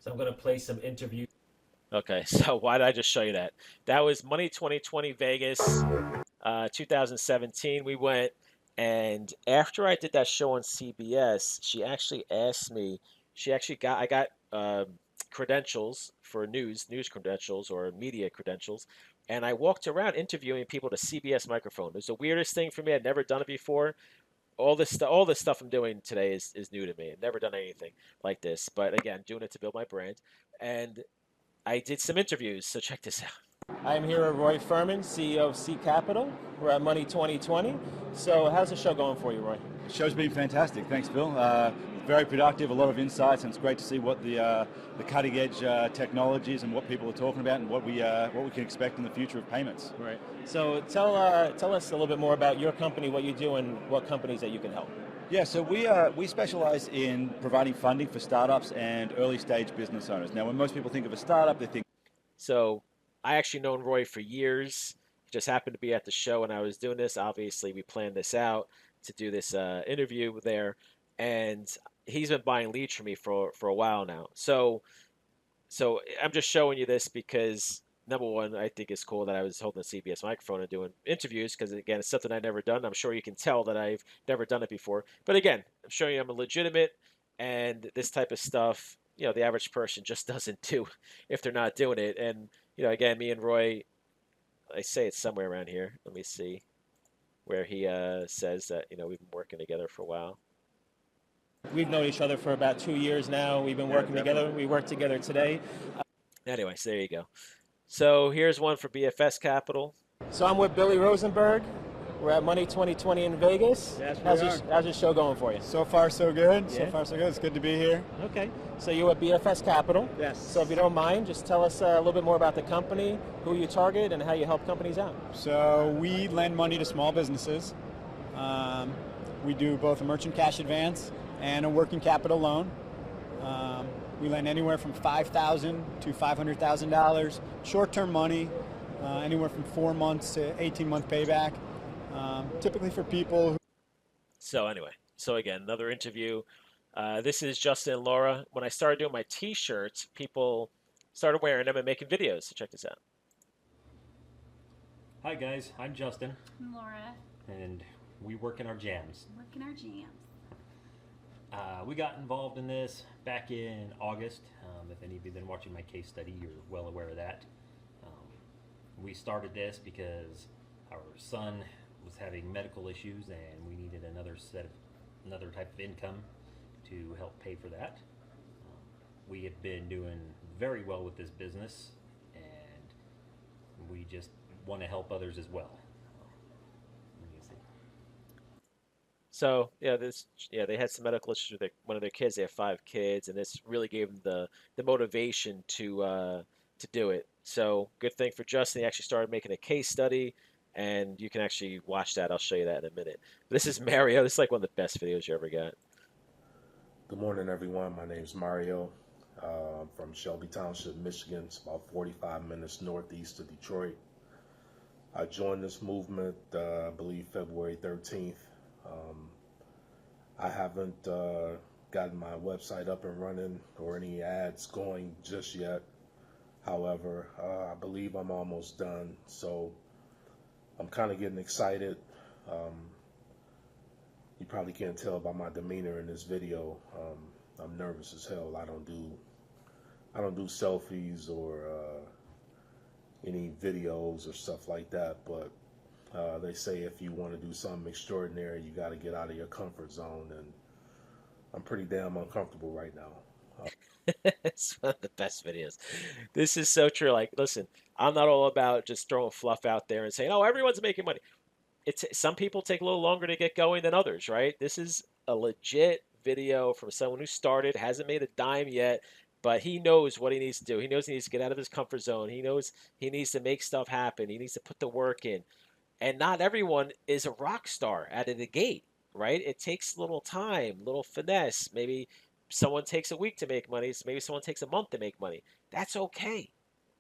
So I'm going to play some interviews. Okay, so why did I just show you that? That was Money 2020 Vegas, 2017. We went, and after I did that show on CBS, she actually asked me. I got credentials for news credentials or media credentials, and I walked around interviewing people to CBS microphone. It was the weirdest thing for me. I'd never done it before. All this stuff I'm doing today is new to me. I've never done anything like this, but again, doing it to build my brand. And I did some interviews, so check this out. I'm here with Roy Furman, CEO of C Capital. We're at Money 2020. So how's the show going for you, Roy? Show's been fantastic. Thanks, Phil. Very productive, a lot of insights, and it's great to see what the cutting edge technologies and what people are talking about and what we can expect in the future of payments. Right. So tell us a little bit more about your company, what you do, and what companies that you can help. Yeah, so we specialize in providing funding for startups and early stage business owners. Now, when most people think of a startup, they think. So I actually known Roy for years. He just happened to be at the show when I was doing this. Obviously, we planned this out to do this interview there, and he's been buying leads from me for a while now. So I'm just showing you this because number one, I think it's cool that I was holding a CBS microphone and doing interviews because again, it's something I've never done. I'm sure you can tell that I've never done it before. But again, I'm showing you I'm a legitimate, and this type of stuff, the average person just doesn't do if they're not doing it. And again, me and Roy, I say it's somewhere around here. Let me see where he says that we've been working together for a while. We've known each other for about 2 years now. We've been working together. We work together today. Anyways, there you go. So here's one for BFS Capital. So I'm with Billy Rosenberg. We're at Money 2020 in Vegas. Yes, how's your show going for you? So far, so good. Yeah. So far, so good. It's good to be here. Okay. So you're at BFS Capital. Yes. So if you don't mind, just tell us a little bit more about the company, who you target, and how you help companies out. So we lend money to small businesses. We do both a merchant cash advance and a working capital loan. We lend anywhere from $5,000 to $500,000. Short-term money, anywhere from 4 months to 18-month payback. Typically for people who... So again, another interview. This is Justin and Laura. When I started doing my t-shirts, people started wearing them and making videos. So check this out. Hi guys, I'm Justin, I'm Laura. and we work in our jams. Working our jams. We got involved in this back in August. If any of you have been watching my case study, you're well aware of that. We started this because our son was having medical issues and we needed another type of income to help pay for that. We have been doing very well with this business, and we just want to help others as well. So they had some medical issues with one of their kids. They have 5 kids, and this really gave them the motivation to do it. So good thing for Justin. He actually started making a case study, and you can actually watch that. I'll show you that in a minute. But this is Mario. This is like one of the best videos you ever got. Good morning, everyone. My name is Mario. I'm from Shelby Township, Michigan. It's about 45 minutes northeast of Detroit. I joined this movement, I believe, February 13th. I haven't gotten my website up and running or any ads going just yet. However, I believe I'm almost done, so I'm kind of getting excited. You probably can't tell by my demeanor in this video. I'm nervous as hell. I don't do selfies or any videos or stuff like that, but they say if you want to do something extraordinary, you got to get out of your comfort zone, and I'm pretty damn uncomfortable right now. It's one of the best videos. This is so true. Like, listen, I'm not all about just throwing fluff out there and saying, "Oh, everyone's making money." Some people take a little longer to get going than others, right? This is a legit video from someone who started, hasn't made a dime yet, but he knows what he needs to do. He knows he needs to get out of his comfort zone. He knows he needs to make stuff happen. He needs to put the work in. And not everyone is a rock star out of the gate, right? It takes a little time, little finesse. Maybe someone takes a week to make money. Maybe someone takes a month to make money. That's okay.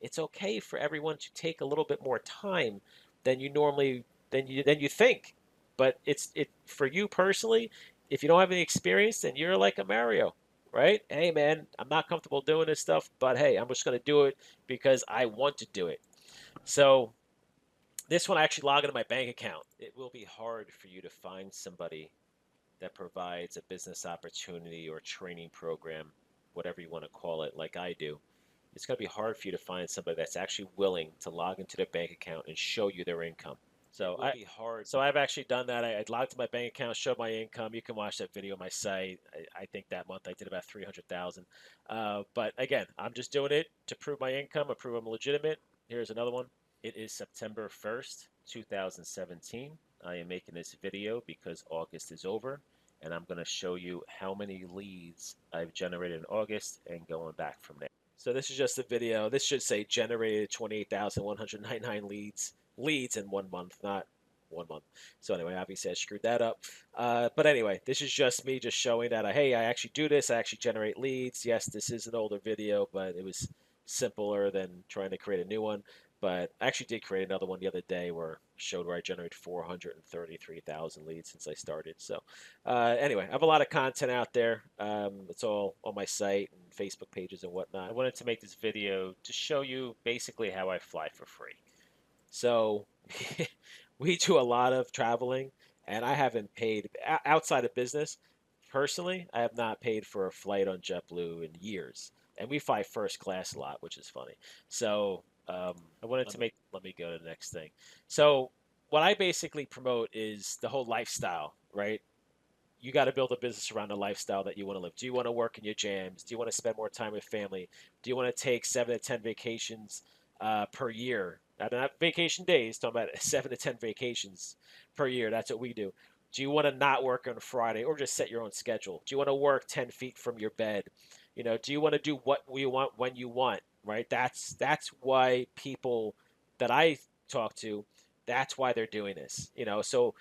It's okay for everyone to take a little bit more time than you normally than you think. But it's for you personally. If you don't have any experience, then you're like a Mario, right? Hey man, I'm not comfortable doing this stuff, but hey, I'm just going to do it because I want to do it. So this one I actually log into my bank account. It will be hard for you to find somebody that provides a business opportunity or training program, whatever you want to call it, like I do. It's going to be hard for you to find somebody that's actually willing to log into their bank account and show you their income. So I've actually done that. I logged into my bank account, showed my income. You can watch that video on my site. I think that month I did about $300,000. But again, I'm just doing it to prove my income, to prove I'm legitimate. Here's another one. It is September 1st, 2017. I am making this video because August is over and I'm going to show you how many leads I've generated in August and going back from there. So this is just a video. This should say generated 28,199 leads in 1 month, not 1 month. So anyway, obviously I screwed that up. But anyway, this is just me just showing that, hey, I actually do this. I actually generate leads. Yes, this is an older video, but it was simpler than trying to create a new one. But I actually did create another one the other day where showed where I generated 433,000 leads since I started. So anyway, I have a lot of content out there. It's all on my site and Facebook pages and whatnot. I wanted to make this video to show you basically how I fly for free. So we do a lot of traveling, and I haven't paid outside of business. Personally, I have not paid for a flight on JetBlue in years, and we fly first class a lot, which is funny. So I wanted to make. Let me go to the next thing. So what I basically promote is the whole lifestyle, right? You got to build a business around the lifestyle that you want to live. Do you want to work in your jams? Do you want to spend more time with family? Do you want to take 7 to 10 vacations per year? Not vacation days, talking about 7 to 10 vacations per year. That's what we do. Do you want to not work on Friday or just set your own schedule? Do you want to work 10 feet from your bed? Do you want to do what you want when you want, right? That's why people that I talk to, that's why they're doing this. So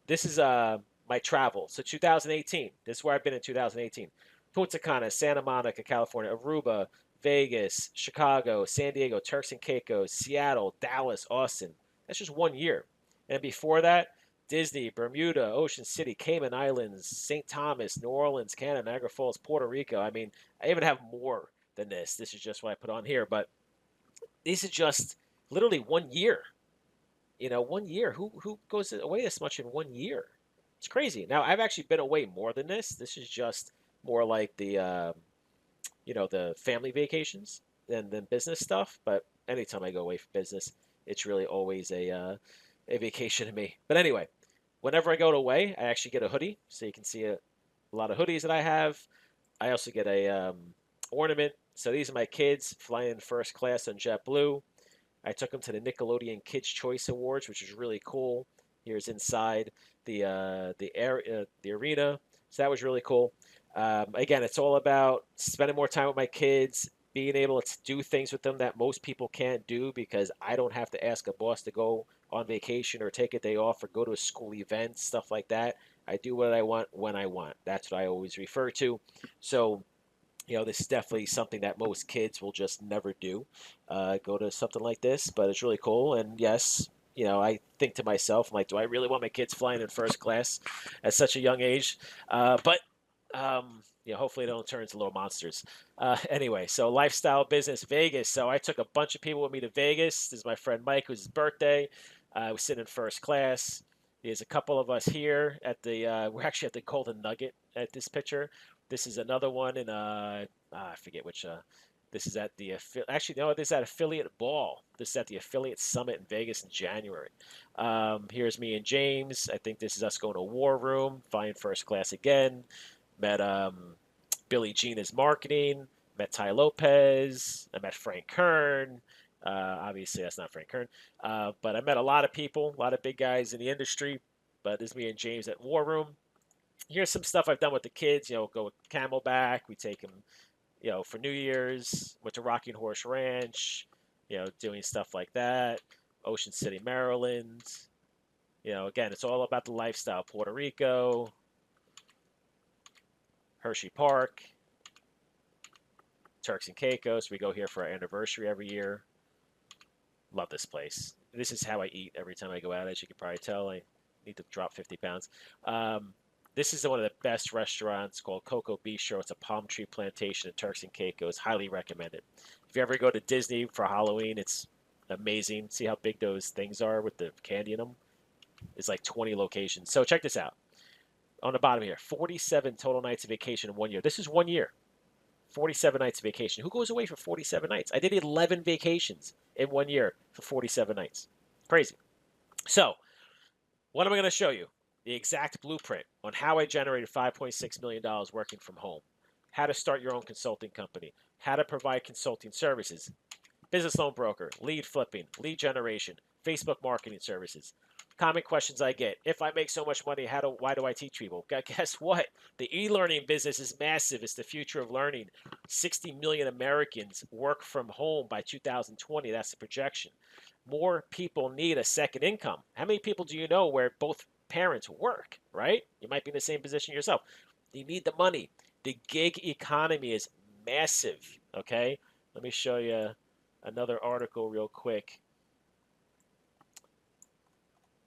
this is my travel. So 2018, this is where I've been in 2018. Punta Cana, Santa Monica, California, Aruba, Vegas, Chicago, San Diego, Turks and Caicos, Seattle, Dallas, Austin. That's just 1 year. And before that, Disney, Bermuda, Ocean City, Cayman Islands, St. Thomas, New Orleans, Canada, Niagara Falls, Puerto Rico. I mean, I even have more than this. This is just what I put on here. But this is just literally 1 year. 1 year. Who goes away this much in 1 year? It's crazy. Now I've actually been away more than this. This is just more like the the family vacations than business stuff. But anytime I go away for business, it's really always a vacation to me. But anyway, whenever I go away, I actually get a hoodie, so you can see a lot of hoodies that I have. I also get a ornament. So these are my kids flying first class on JetBlue. I took them to the Nickelodeon Kids Choice Awards, which is really cool. Here's inside the arena, so that was really cool. Again, it's all about spending more time with my kids, being able to do things with them that most people can't do because I don't have to ask a boss to go on vacation or take a day off or go to a school event, stuff like that. I do what I want when I want. That's what I always refer to. So this is definitely something that most kids will just never do, go to something like this, but it's really cool. And yes, I think to myself, I'm like, do I really want my kids flying in first class at such a young age? But hopefully they don't turn into little monsters. Anyway, so lifestyle business, Vegas. So I took a bunch of people with me to Vegas. This is my friend Mike, who's his birthday. I was sitting in first class. There's a couple of us here at the, we're actually at the Golden Nugget at this picture. This is another one in I forget which. This is at the actually no, this is at Affiliate Ball. This is at the Affiliate Summit in Vegas in January. Here's me and James. I think this is us going to War Room, flying first class again. Met Billie Jean as marketing. Met Ty Lopez. I met Frank Kern. Obviously, that's not Frank Kern. But I met a lot of people, a lot of big guys in the industry. But this is me and James at War Room. Here's some stuff I've done with the kids. Go with Camelback. We take them, for New Year's. Went to Rocking Horse Ranch. Doing stuff like that. Ocean City, Maryland. Again, it's all about the lifestyle. Puerto Rico. Hershey Park. Turks and Caicos. We go here for our anniversary every year. Love this place. This is how I eat every time I go out. As you can probably tell, I need to drop 50 pounds. This is one of the best restaurants called Coco Bistro. It's a palm tree plantation in Turks and Caicos. Highly recommend it. If you ever go to Disney for Halloween, it's amazing. See how big those things are with the candy in them? It's like 20 locations. So check this out. On the bottom here, 47 total nights of vacation in 1 year. This is 1 year. 47 nights of vacation. Who goes away for 47 nights? I did 11 vacations in 1 year for 47 nights. Crazy. So, what am I going to show you? The exact blueprint on how I generated $5.6 million working from home. How to start your own consulting company. How to provide consulting services. Business loan broker. Lead flipping. Lead generation. Facebook marketing services. Common questions I get. If I make so much money, why do I teach people? Guess what? The e-learning business is massive. It's the future of learning. 60 million Americans work from home by 2020. That's the projection. More people need a second income. How many people do you know where both parents work, right? You might be in the same position yourself. You need the money. The gig economy is massive, okay? Let me show you another article real quick.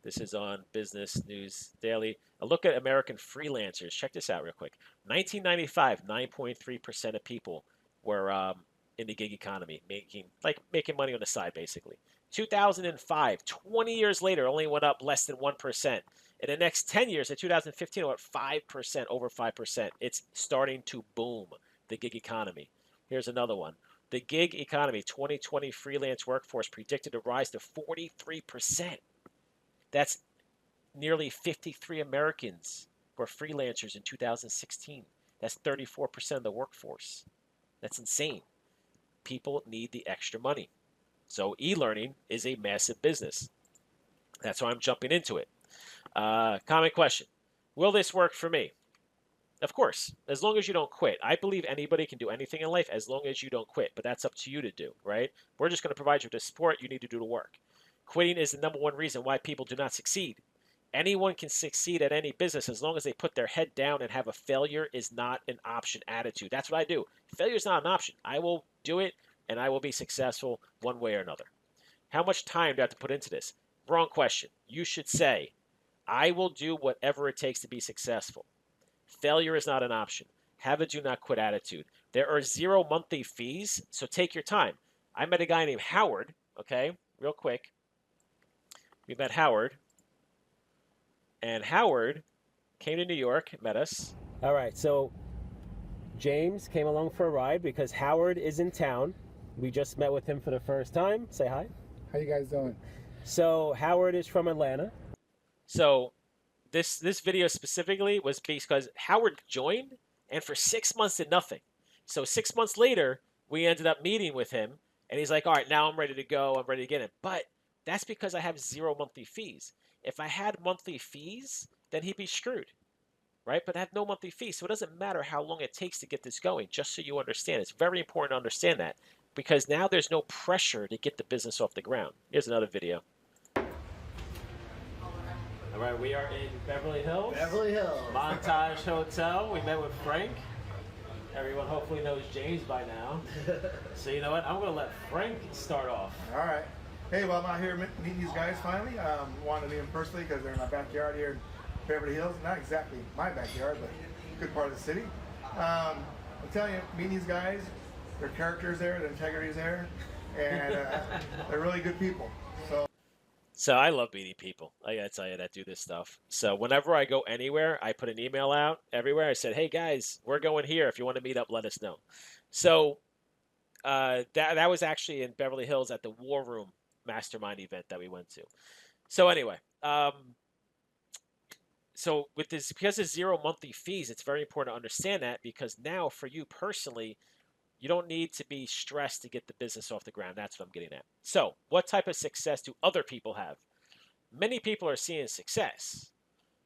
This is on Business News Daily. A look at American freelancers. Check this out real quick. 1995, 9.3% of people were in the gig economy, making money on the side, basically. 2005, 20 years later, only went up less than 1%. In the next 10 years, in 2015, it went 5%, over 5%. It's starting to boom, the gig economy. Here's another one. The gig economy, 2020 freelance workforce predicted to rise to 43%. That's nearly 53 Americans were freelancers in 2016. That's 34% of the workforce. That's insane. People need the extra money. So e-learning is a massive business. That's why I'm jumping into it. Common question. Will this work for me? Of course, as long as you don't quit. I believe anybody can do anything in life as long as you don't quit, but that's up to you to do, right? We're just going to provide you with the support. You need to do the work. Quitting is the number one reason why people do not succeed. Anyone can succeed at any business as long as they put their head down and have a failure is not an option attitude. That's what I do. Failure is not an option. I will do it and I will be successful one way or another. How much time do I have to put into this? Wrong question. You should say, I will do whatever it takes to be successful. Failure is not an option. Have a do not quit attitude. There are 0 monthly fees, so take your time. I met a guy named Howard, okay, real quick. We met Howard, and Howard came to New York, met us. All right, so James came along for a ride because Howard is in town. We just met with him for the first time. Say hi. How you guys doing? So Howard is from Atlanta. So this video specifically was because Howard joined, and for 6 months did nothing. So 6 months later, we ended up meeting with him, and he's like, all right, now I'm ready to go. I'm ready to get in. But that's because I have 0 monthly fees. If I had monthly fees, then he'd be screwed, right? But I have no monthly fees, so it doesn't matter how long it takes to get this going, just so you understand. It's very important to understand that because now there's no pressure to get the business off the ground. Here's another video. All right, we are in Beverly Hills. Beverly Hills. Montage Hotel. We met with Frank. Everyone hopefully knows James by now. So you know what? I'm going to let Frank start off. All right. Hey, well, I'm out here meeting these guys finally. Wanted to meet them personally because they're in my backyard here in Beverly Hills. Not exactly my backyard, but a good part of the city. I'm telling you, meeting these guys, their character's there, their integrity's there, and they're really good people. So I love meeting people. I gotta tell you that do this stuff. So whenever I go anywhere, I put an email out everywhere. I said, hey guys, we're going here. If you want to meet up, let us know. So that was actually in Beverly Hills at the War Room Mastermind event that we went to. So anyway, so with this, because there's 0 monthly fees, it's very important to understand that because now for you personally, you don't need to be stressed to get the business off the ground. That's what I'm getting at. So what type of success do other people have? Many people are seeing success,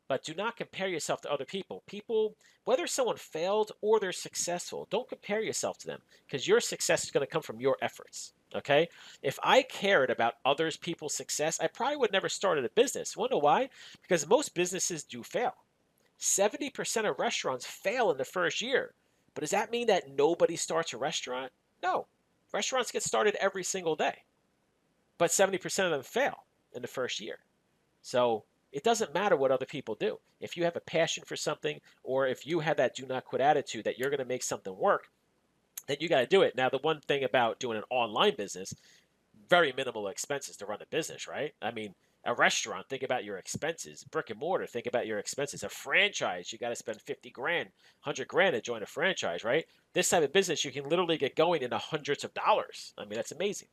but do not compare yourself to other people. People, whether someone failed or they're successful, don't compare yourself to them because your success is going to come from your efforts. Okay? If I cared about others people's success, I probably would never started a business. Want to know why? Because most businesses do fail. 70% of restaurants fail in the first year. But does that mean that nobody starts a restaurant? No. Restaurants get started every single day. But 70% of them fail in the first year. So it doesn't matter what other people do. If you have a passion for something or if you have that do not quit attitude that you're going to make something work, then you got to do it. Now, the one thing about doing an online business, very minimal expenses to run a business, right? I mean, a restaurant, think about your expenses. Brick and mortar, think about your expenses. A franchise, you got to spend 50 grand, 100 grand to join a franchise, right? This type of business, you can literally get going in the hundreds of dollars. I mean, that's amazing.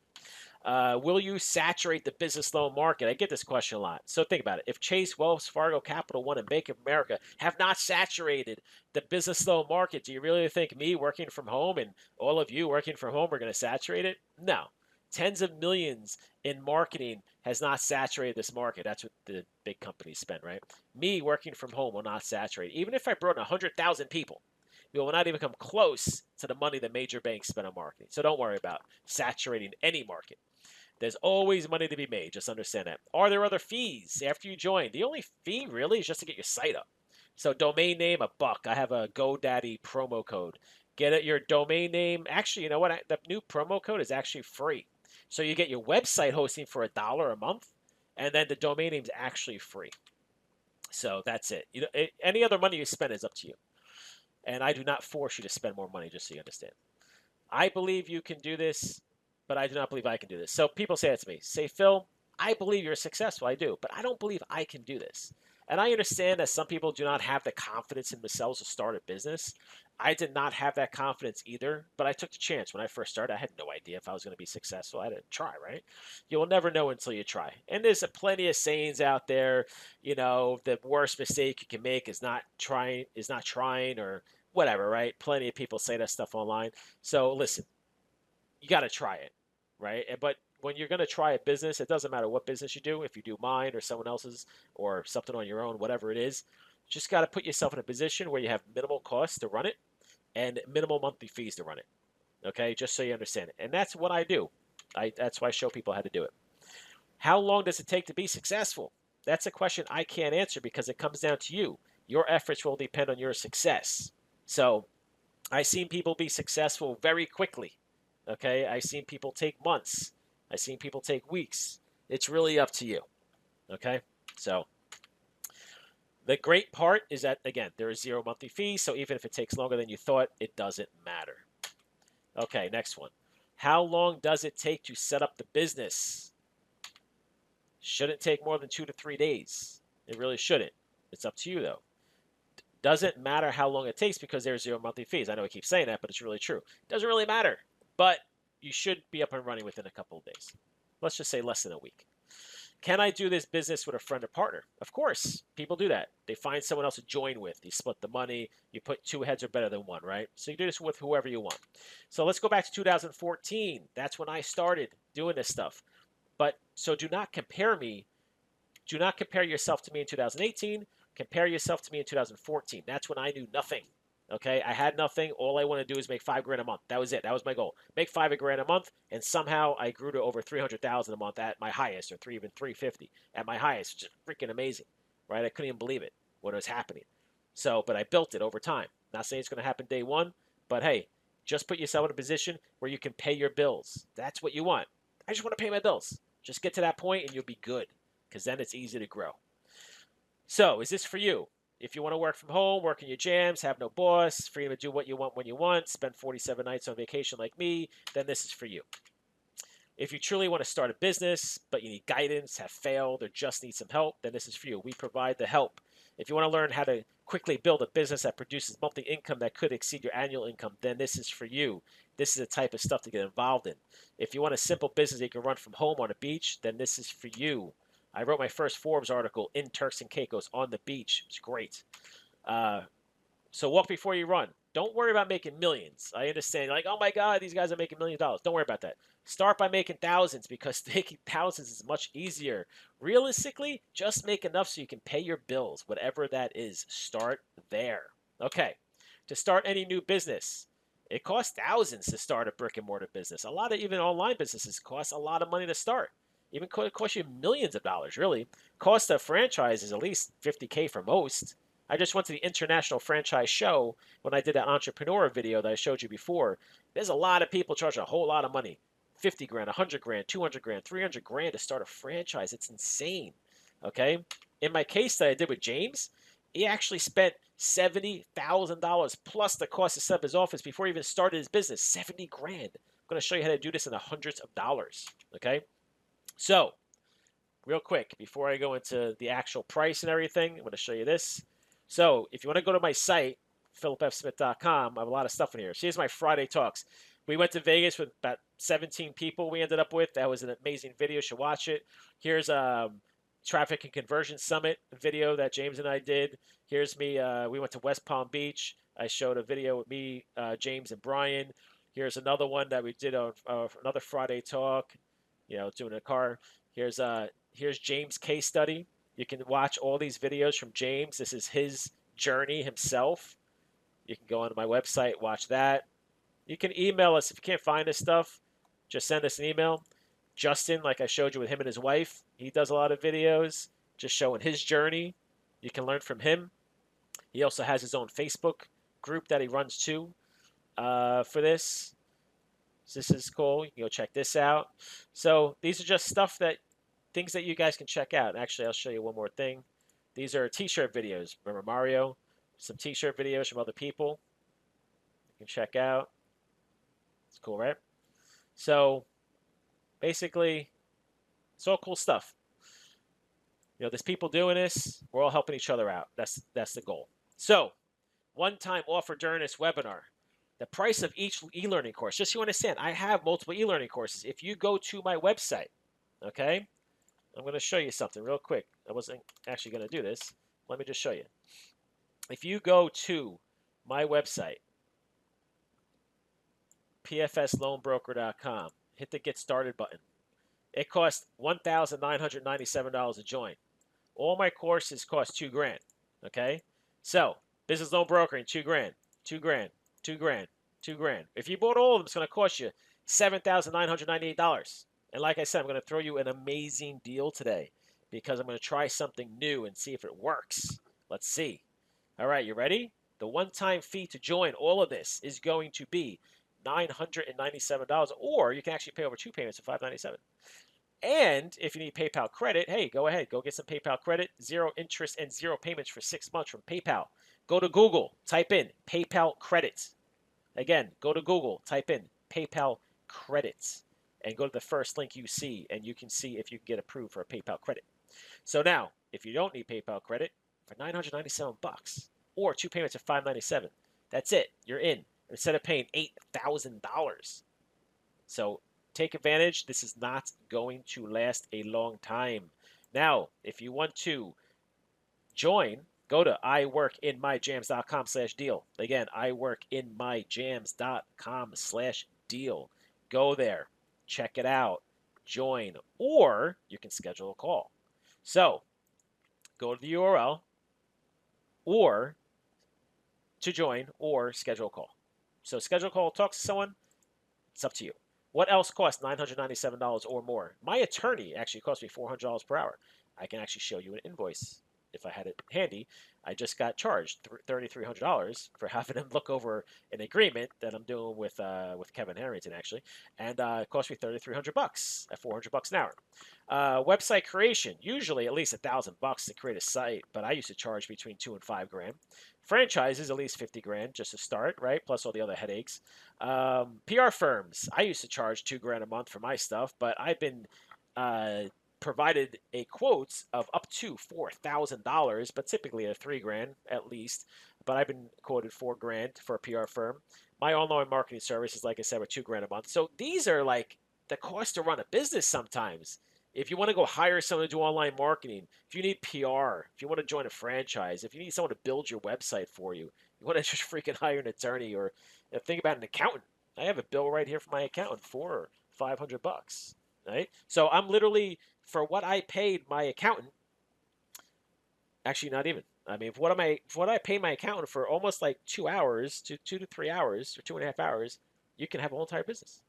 Will you saturate the business loan market? I get this question a lot. So think about it. If Chase, Wells Fargo, Capital One, and Bank of America have not saturated the business loan market, do you really think me working from home and all of you working from home are going to saturate it? No. Tens of millions in marketing has not saturated this market. That's what the big companies spend, right? Me working from home will not saturate. Even if I brought in 100,000 people, we will not even come close to the money that major banks spend on marketing. So don't worry about saturating any market. There's always money to be made. Just understand that. Are there other fees after you join? The only fee really is just to get your site up. So domain name, $1. I have a GoDaddy promo code. Get it, your domain name. Actually, you know what? The new promo code is actually free. So you get your website hosting for $1 a month, and then the domain name is actually free. So that's it. Any other money you spend is up to you. And I do not force you to spend more money, just so you understand. I believe you can do this, but I do not believe I can do this. So people say that to me. Say, Phil, I believe you're successful. I do, but I don't believe I can do this. And I understand that some people do not have the confidence in themselves to start a business. I did not have that confidence either, but I took the chance. When I first started, I had no idea if I was going to be successful. I didn't try, right? You will never know until you try. And there's plenty of sayings out there, the worst mistake you can make is not trying or whatever, right? Plenty of people say that stuff online. So listen, you got to try it, right? But when you're going to try a business, it doesn't matter what business you do. If you do mine or someone else's or something on your own, whatever it is, just got to put yourself in a position where you have minimal costs to run it and minimal monthly fees to run it. Okay, just so you understand it. And that's what I do. That's why I show people how to do it. How long does it take to be successful? That's a question I can't answer because it comes down to you. Your efforts will depend on your success. So I've seen people be successful very quickly. Okay, I've seen people take months. I've seen people take weeks. It's really up to you. Okay, so the great part is that, again, there is 0 monthly fees, so even if it takes longer than you thought, it doesn't matter. Okay, next one. How long does it take to set up the business? Shouldn't take more than 2 to 3 days. It really shouldn't. It's up to you, though. Doesn't matter how long it takes because there's 0 monthly fees. I know I keep saying that, but it's really true. Doesn't really matter. But you should be up and running within a couple of days. Let's just say less than a week. Can I do this business with a friend or partner? Of course. People do that. They find someone else to join with. You split the money. You put 2 heads are better than 1, right? So you do this with whoever you want. So let's go back to 2014. That's when I started doing this stuff. But so do not compare me. Do not compare yourself to me in 2018. Compare yourself to me in 2014. That's when I knew nothing. Okay, I had nothing. All I want to do is make $5,000 a month. That was it. That was my goal. Make $5,000 a month, and somehow I grew to over $300,000 a month at my highest, or even $350 at my highest. Just freaking amazing, right? I couldn't even believe it when it was happening. So, but I built it over time. Not saying it's going to happen day one, but hey, just put yourself in a position where you can pay your bills. That's what you want. I just want to pay my bills. Just get to that point, and you'll be good, because then it's easy to grow. So, is this for you? If you want to work from home, work in your jams, have no boss, freedom to do what you want when you want, spend 47 nights on vacation like me, then this is for you. If you truly want to start a business, but you need guidance, have failed, or just need some help, then this is for you. We provide the help. If you want to learn how to quickly build a business that produces monthly income that could exceed your annual income, then this is for you. This is the type of stuff to get involved in. If you want a simple business that you can run from home on a beach, then this is for you. I wrote my first Forbes article in Turks and Caicos on the beach. It's great. So walk before you run. Don't worry about making millions. I understand. Like, oh my God, these guys are making $1 million. Don't worry about that. Start by making thousands because making thousands is much easier. Realistically, just make enough so you can pay your bills, whatever that is. Start there. Okay. To start any new business, it costs thousands to start a brick and mortar business. A lot of even online businesses cost a lot of money to start. Even could cost you millions of dollars, really. Cost of franchise is at least $50K for most. I just went to the International Franchise Show when I did that entrepreneur video that I showed you before. There's a lot of people charging a whole lot of money. 50 grand, 100 grand, 200 grand, 300 grand to start a franchise. It's insane. Okay? In my case that I did with James, he actually spent $70,000 plus the cost to set up his office before he even started his business. 70 grand. I'm going to show you how to do this in the hundreds of dollars. Okay? So, real quick, before I go into the actual price and everything, I'm going to show you this. So, if you want to go to my site, philipfsmith.com, I have a lot of stuff in here. So here's my Friday talks. We went to Vegas with about 17 people we ended up with. That was an amazing video. You should watch it. Here's Traffic and Conversion Summit video that James and I did. Here's me. We went to West Palm Beach. I showed a video with me, James, and Brian. Here's another one that we did on another Friday talk, doing a car. Here's James' case study. You can watch all these videos from James. This is his journey himself. You can go onto my website, watch that. You can email us if you can't find this stuff. Just send us an email. Justin, like I showed you with him and his wife, he does a lot of videos just showing his journey. You can learn from him. He also has his own Facebook group that he runs too for this. So this is cool. You can go check this out. So these are just things that you guys can check out. Actually, I'll show you one more thing. These are t-shirt videos. Remember Mario? Some t-shirt videos from other people. You can check out. It's cool, right? So basically, it's all cool stuff. There's people doing this. We're all helping each other out. That's the goal. So, one-time offer during this webinar. The price of each e-learning course. Just so you understand, I have multiple e-learning courses. If you go to my website, okay, I'm going to show you something real quick. I wasn't actually going to do this. Let me just show you. If you go to my website, pfsloanbroker.com, hit the Get Started button. It costs $1,997 to join. All my courses cost $2,000. Okay? So, business loan brokering, $2,000, $2,000, $2,000, $2,000. If you bought all of them, it's going to cost you $7,998. And like I said, I'm going to throw you an amazing deal today because I'm going to try something new and see if it works. Let's see. All right, you ready? The one-time fee to join all of this is going to be $997, or you can actually pay over 2 payments of $597. And if you need PayPal credit, hey, go ahead. Go get some PayPal credit. 0 interest and 0 payments for 6 months from PayPal. Go to Google. Type in PayPal credit. Again, go to Google. Type in PayPal credit. And go to the first link you see, and you can see if you can get approved for a PayPal credit. So now, if you don't need PayPal credit, for $997 or 2 payments of $597, that's it. You're in. Instead of paying $8,000. So take advantage. This is not going to last a long time. Now, if you want to join, go to iworkinmyjams.com/deal. Again, iworkinmyjams.com/deal. Go there, check it out, join, or you can schedule a call. So go to the URL or to join or schedule a call. So schedule a call, talk to someone, it's up to you. What else costs $997 or more? My attorney actually cost me $400 per hour. I can actually show you an invoice if I had it handy. I just got charged $3,300 for having him look over an agreement that I'm doing with Kevin Harrington actually, and it cost me $3,300 at $400 an hour. Website creation, usually at least $1,000 to create a site, but I used to charge between $2,000 and $5,000. Franchises, at least $50,000 just to start, right? Plus all the other headaches. PR firms, I used to charge $2,000 a month for my stuff, but I've been provided a quote of up to $4,000, but typically at $3,000 at least. But I've been quoted $4,000 for a PR firm. My online marketing services, like I said, were $2,000 a month. So these are like the cost to run a business sometimes. If you want to go hire someone to do online marketing, if you need PR, if you want to join a franchise, if you need someone to build your website for you, you want to just freaking hire an attorney or think about an accountant. I have a bill right here for my accountant for $500, right? So I'm literally, for what I paid my accountant, actually not even. I mean, for what I pay my accountant for almost like 2 hours, 2 to 3 hours, or 2.5 hours, you can have a whole entire business.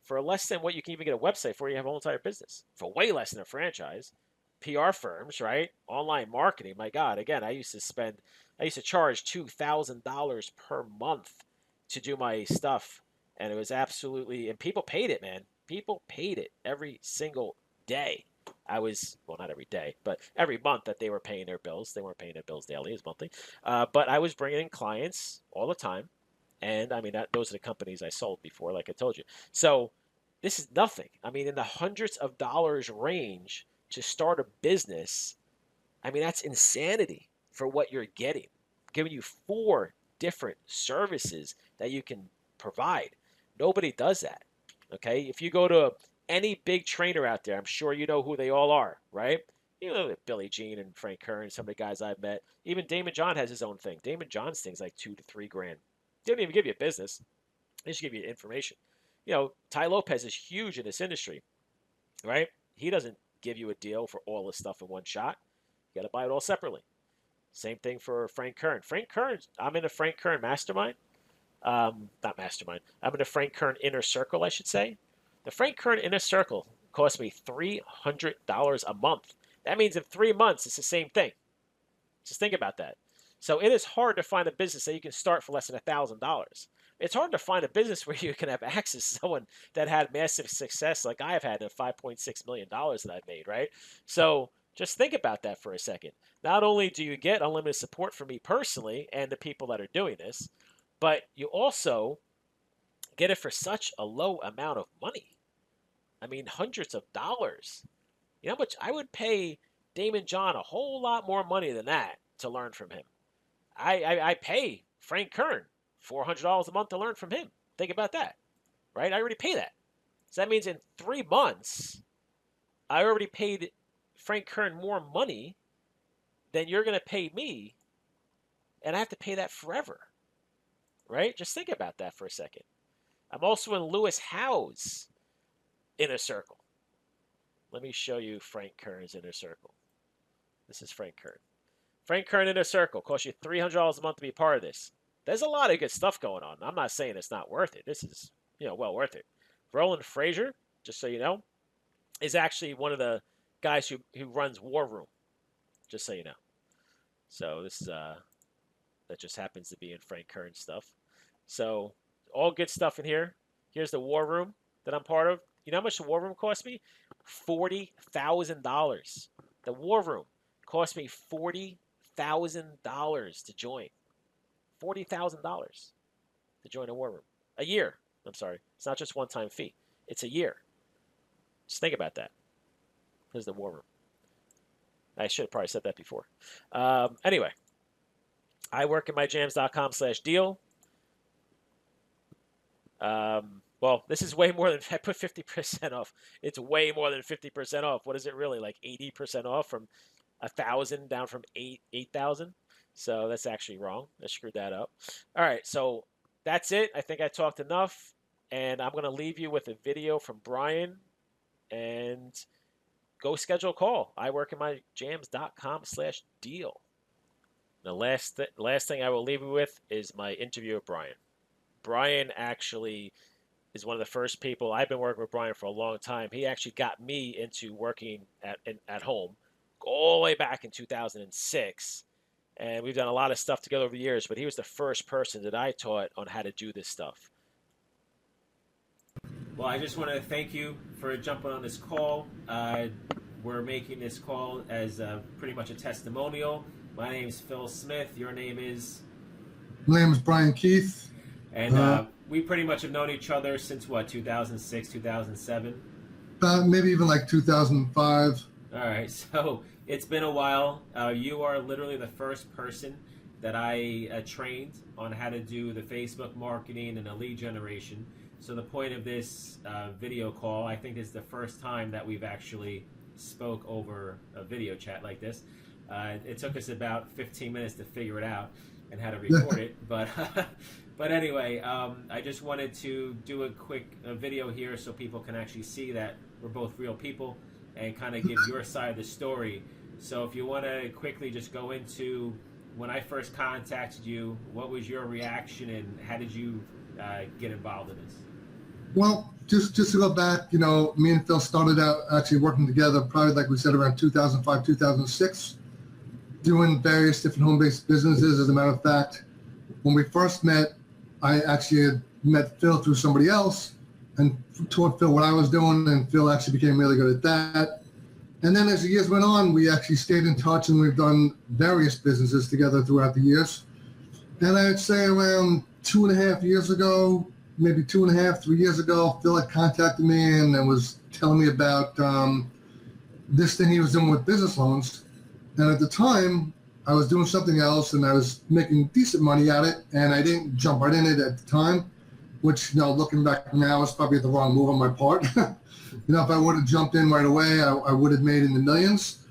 For less than what you can even get a website for, you have a whole entire business. For way less than a franchise. PR firms, right? Online marketing, my God. Again, I used to charge $2,000 per month to do my stuff. And it was absolutely, and people paid it, man. People paid it every single day. Well, not every day, but every month that they were paying their bills. They weren't paying their bills daily, it was monthly. But I was bringing in clients all the time. And I mean, those are the companies I sold before, like I told you. So this is nothing. I mean, in the hundreds of dollars range to start a business, I mean, that's insanity for what you're getting. I'm giving you 4 different services that you can provide. Nobody does that. Okay? If you go to any big trainer out there, I'm sure you know who they all are, right? You know, Billy Jean and Frank Kern, some of the guys I've met. Even Damon John has his own thing. Damon John's thing's like $2,000 to $3,000. They don't even give you a business. Just give you information. You know, Ty Lopez is huge in this industry, right? He doesn't give you a deal for all this stuff in one shot. You got to buy it all separately. Same thing for Frank Kern. Frank Kern, I'm in a Frank Kern mastermind. Not mastermind. I'm in a Frank Kern inner circle, I should say. The Frank Kern inner circle cost me $300 a month. That means in 3 months, it's the same thing. Just think about that. So it is hard to find a business that you can start for less than $1,000. It's hard to find a business where you can have access to someone that had massive success like I've had in $5.6 million that I've made, right? So just think about that for a second. Not only do you get unlimited support from me personally and the people that are doing this, but you also get it for such a low amount of money. I mean, hundreds of dollars. You know how much I would pay Damon John a whole lot more money than that to learn from him. I pay Frank Kern $400 a month to learn from him. Think about that, right? I already pay that. So that means in 3 months, I already paid Frank Kern more money than you're going to pay me, and I have to pay that forever, right? Just think about that for a second. I'm also in Lewis Howe's inner circle. Let me show you Frank Kern's inner circle. This is Frank Kern. Frank Kern inner circle costs you $300 a month to be part of this. There's a lot of good stuff going on. I'm not saying it's not worth it. This is, well worth it. Roland Frazier, just so you know, is actually one of the guys who runs War Room, just so you know. So this is that just happens to be in Frank Kern stuff. So all good stuff in here. Here's the War Room that I'm part of. You know how much the War Room cost me? $40,000. The War Room cost me $40,000 to join. $40,000 to join a War Room. A year. I'm sorry. It's not just one-time fee. It's a year. Just think about that. Here's the War Room. I should have probably said that before. Anyway, iworkinmyjams.com/deal. Well, this is way more than, I put 50% off. It's way more than 50% off. What is it really? Like 80% off from 1,000 down from 8,000? So that's actually wrong. I screwed that up. All right, so that's it. I think I talked enough. And I'm going to leave you with a video from Brian. And go schedule a call. iworkinmyjams.com/deal. The last thing I will leave you with is my interview with Brian. Brian actually is one of the first people. I've been working with Brian for a long time. He actually got me into working at home all the way back in 2006. And we've done a lot of stuff together over the years, but he was the first person that I taught on how to do this stuff. Well, I just want to thank you for jumping on this call. We're making this call as pretty much a testimonial. My name is Phil Smith. Your name is? My name is Brian Keith. And we pretty much have known each other since, what, 2006, 2007? Maybe even like 2005. All right, so it's been a while. You are literally the first person that I trained on how to do the Facebook marketing and the lead generation. So the point of this video call, I think, is the first time that we've actually spoke over a video chat like this. It took us about 15 minutes to figure it out and how to record it, but anyway, I just wanted to do a quick video here so people can actually see that we're both real people and kind of give your side of the story. So if you want to quickly just go into when I first contacted you, what was your reaction and how did you get involved in this? Well, just to go back, me and Phil started out actually working together probably, like we said, around 2005, 2006, doing various different home-based businesses. As a matter of fact, when we first met, I actually had met Phil through somebody else and taught Phil what I was doing, and Phil actually became really good at that. And then as the years went on, we actually stayed in touch, and we've done various businesses together throughout the years. And I'd say around 2.5 years ago, maybe 2.5, 3 years ago, Phil had contacted me and was telling me about this thing he was doing with business loans. And at the time, I was doing something else, and I was making decent money at it, and I didn't jump right in it at the time, which, looking back now, is probably the wrong move on my part. If I would have jumped in right away, I would have made in the millions.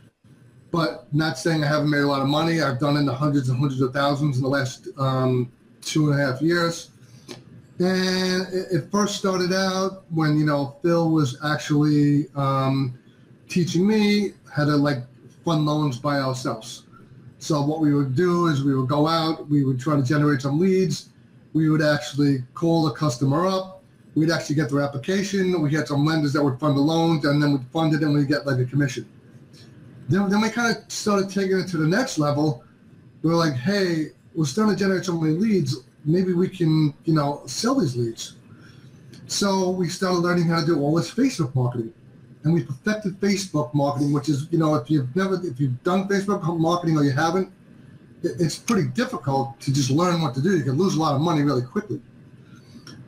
But not saying I haven't made a lot of money. I've done in the hundreds and hundreds of thousands in the last 2.5 years. And it first started out when, Phil was actually teaching me how to like fund loans by ourselves. So what we would do is we would go out, we would try to generate some leads. We would actually call the customer up. We'd actually get their application. We had some lenders that would fund the loans, and then we'd fund it and we'd get like a commission. Then we kind of started taking it to the next level. We were like, hey, we're starting to generate so many leads. Maybe we can, sell these leads. So we started learning how to do all this Facebook marketing. And we perfected Facebook marketing, which is, if you've done Facebook marketing or you haven't, it's pretty difficult to just learn what to do. You can lose a lot of money really quickly.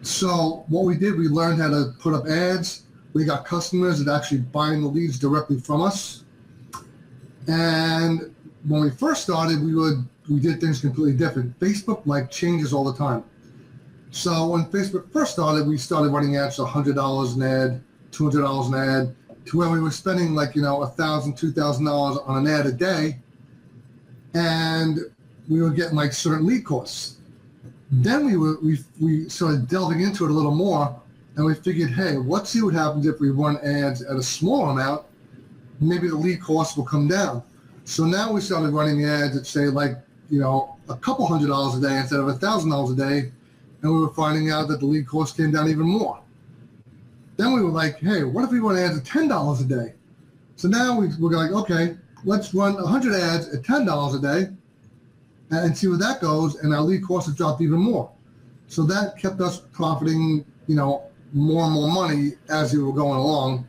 So what we did, we learned how to put up ads. We got customers that actually buying the leads directly from us. And when we first started, we did things completely different. Facebook changes all the time. So when Facebook first started, we started running ads for $100 an ad, $200 an ad, to where we were spending $1,000, $2,000 on an ad a day, and we were getting certain lead costs. Then we started delving into it a little more, and we figured, hey, let's see what happens if we run ads at a smaller amount. Maybe the lead costs will come down. So now we started running ads at say a couple $100 a day instead of $1,000 a day, and we were finding out that the lead cost came down even more. Then we were like, hey, what if we run ads at $10 a day? So now we're like, okay, let's run 100 ads at $10 a day and see where that goes, and our lead costs have dropped even more. So that kept us profiting, more and more money as we were going along.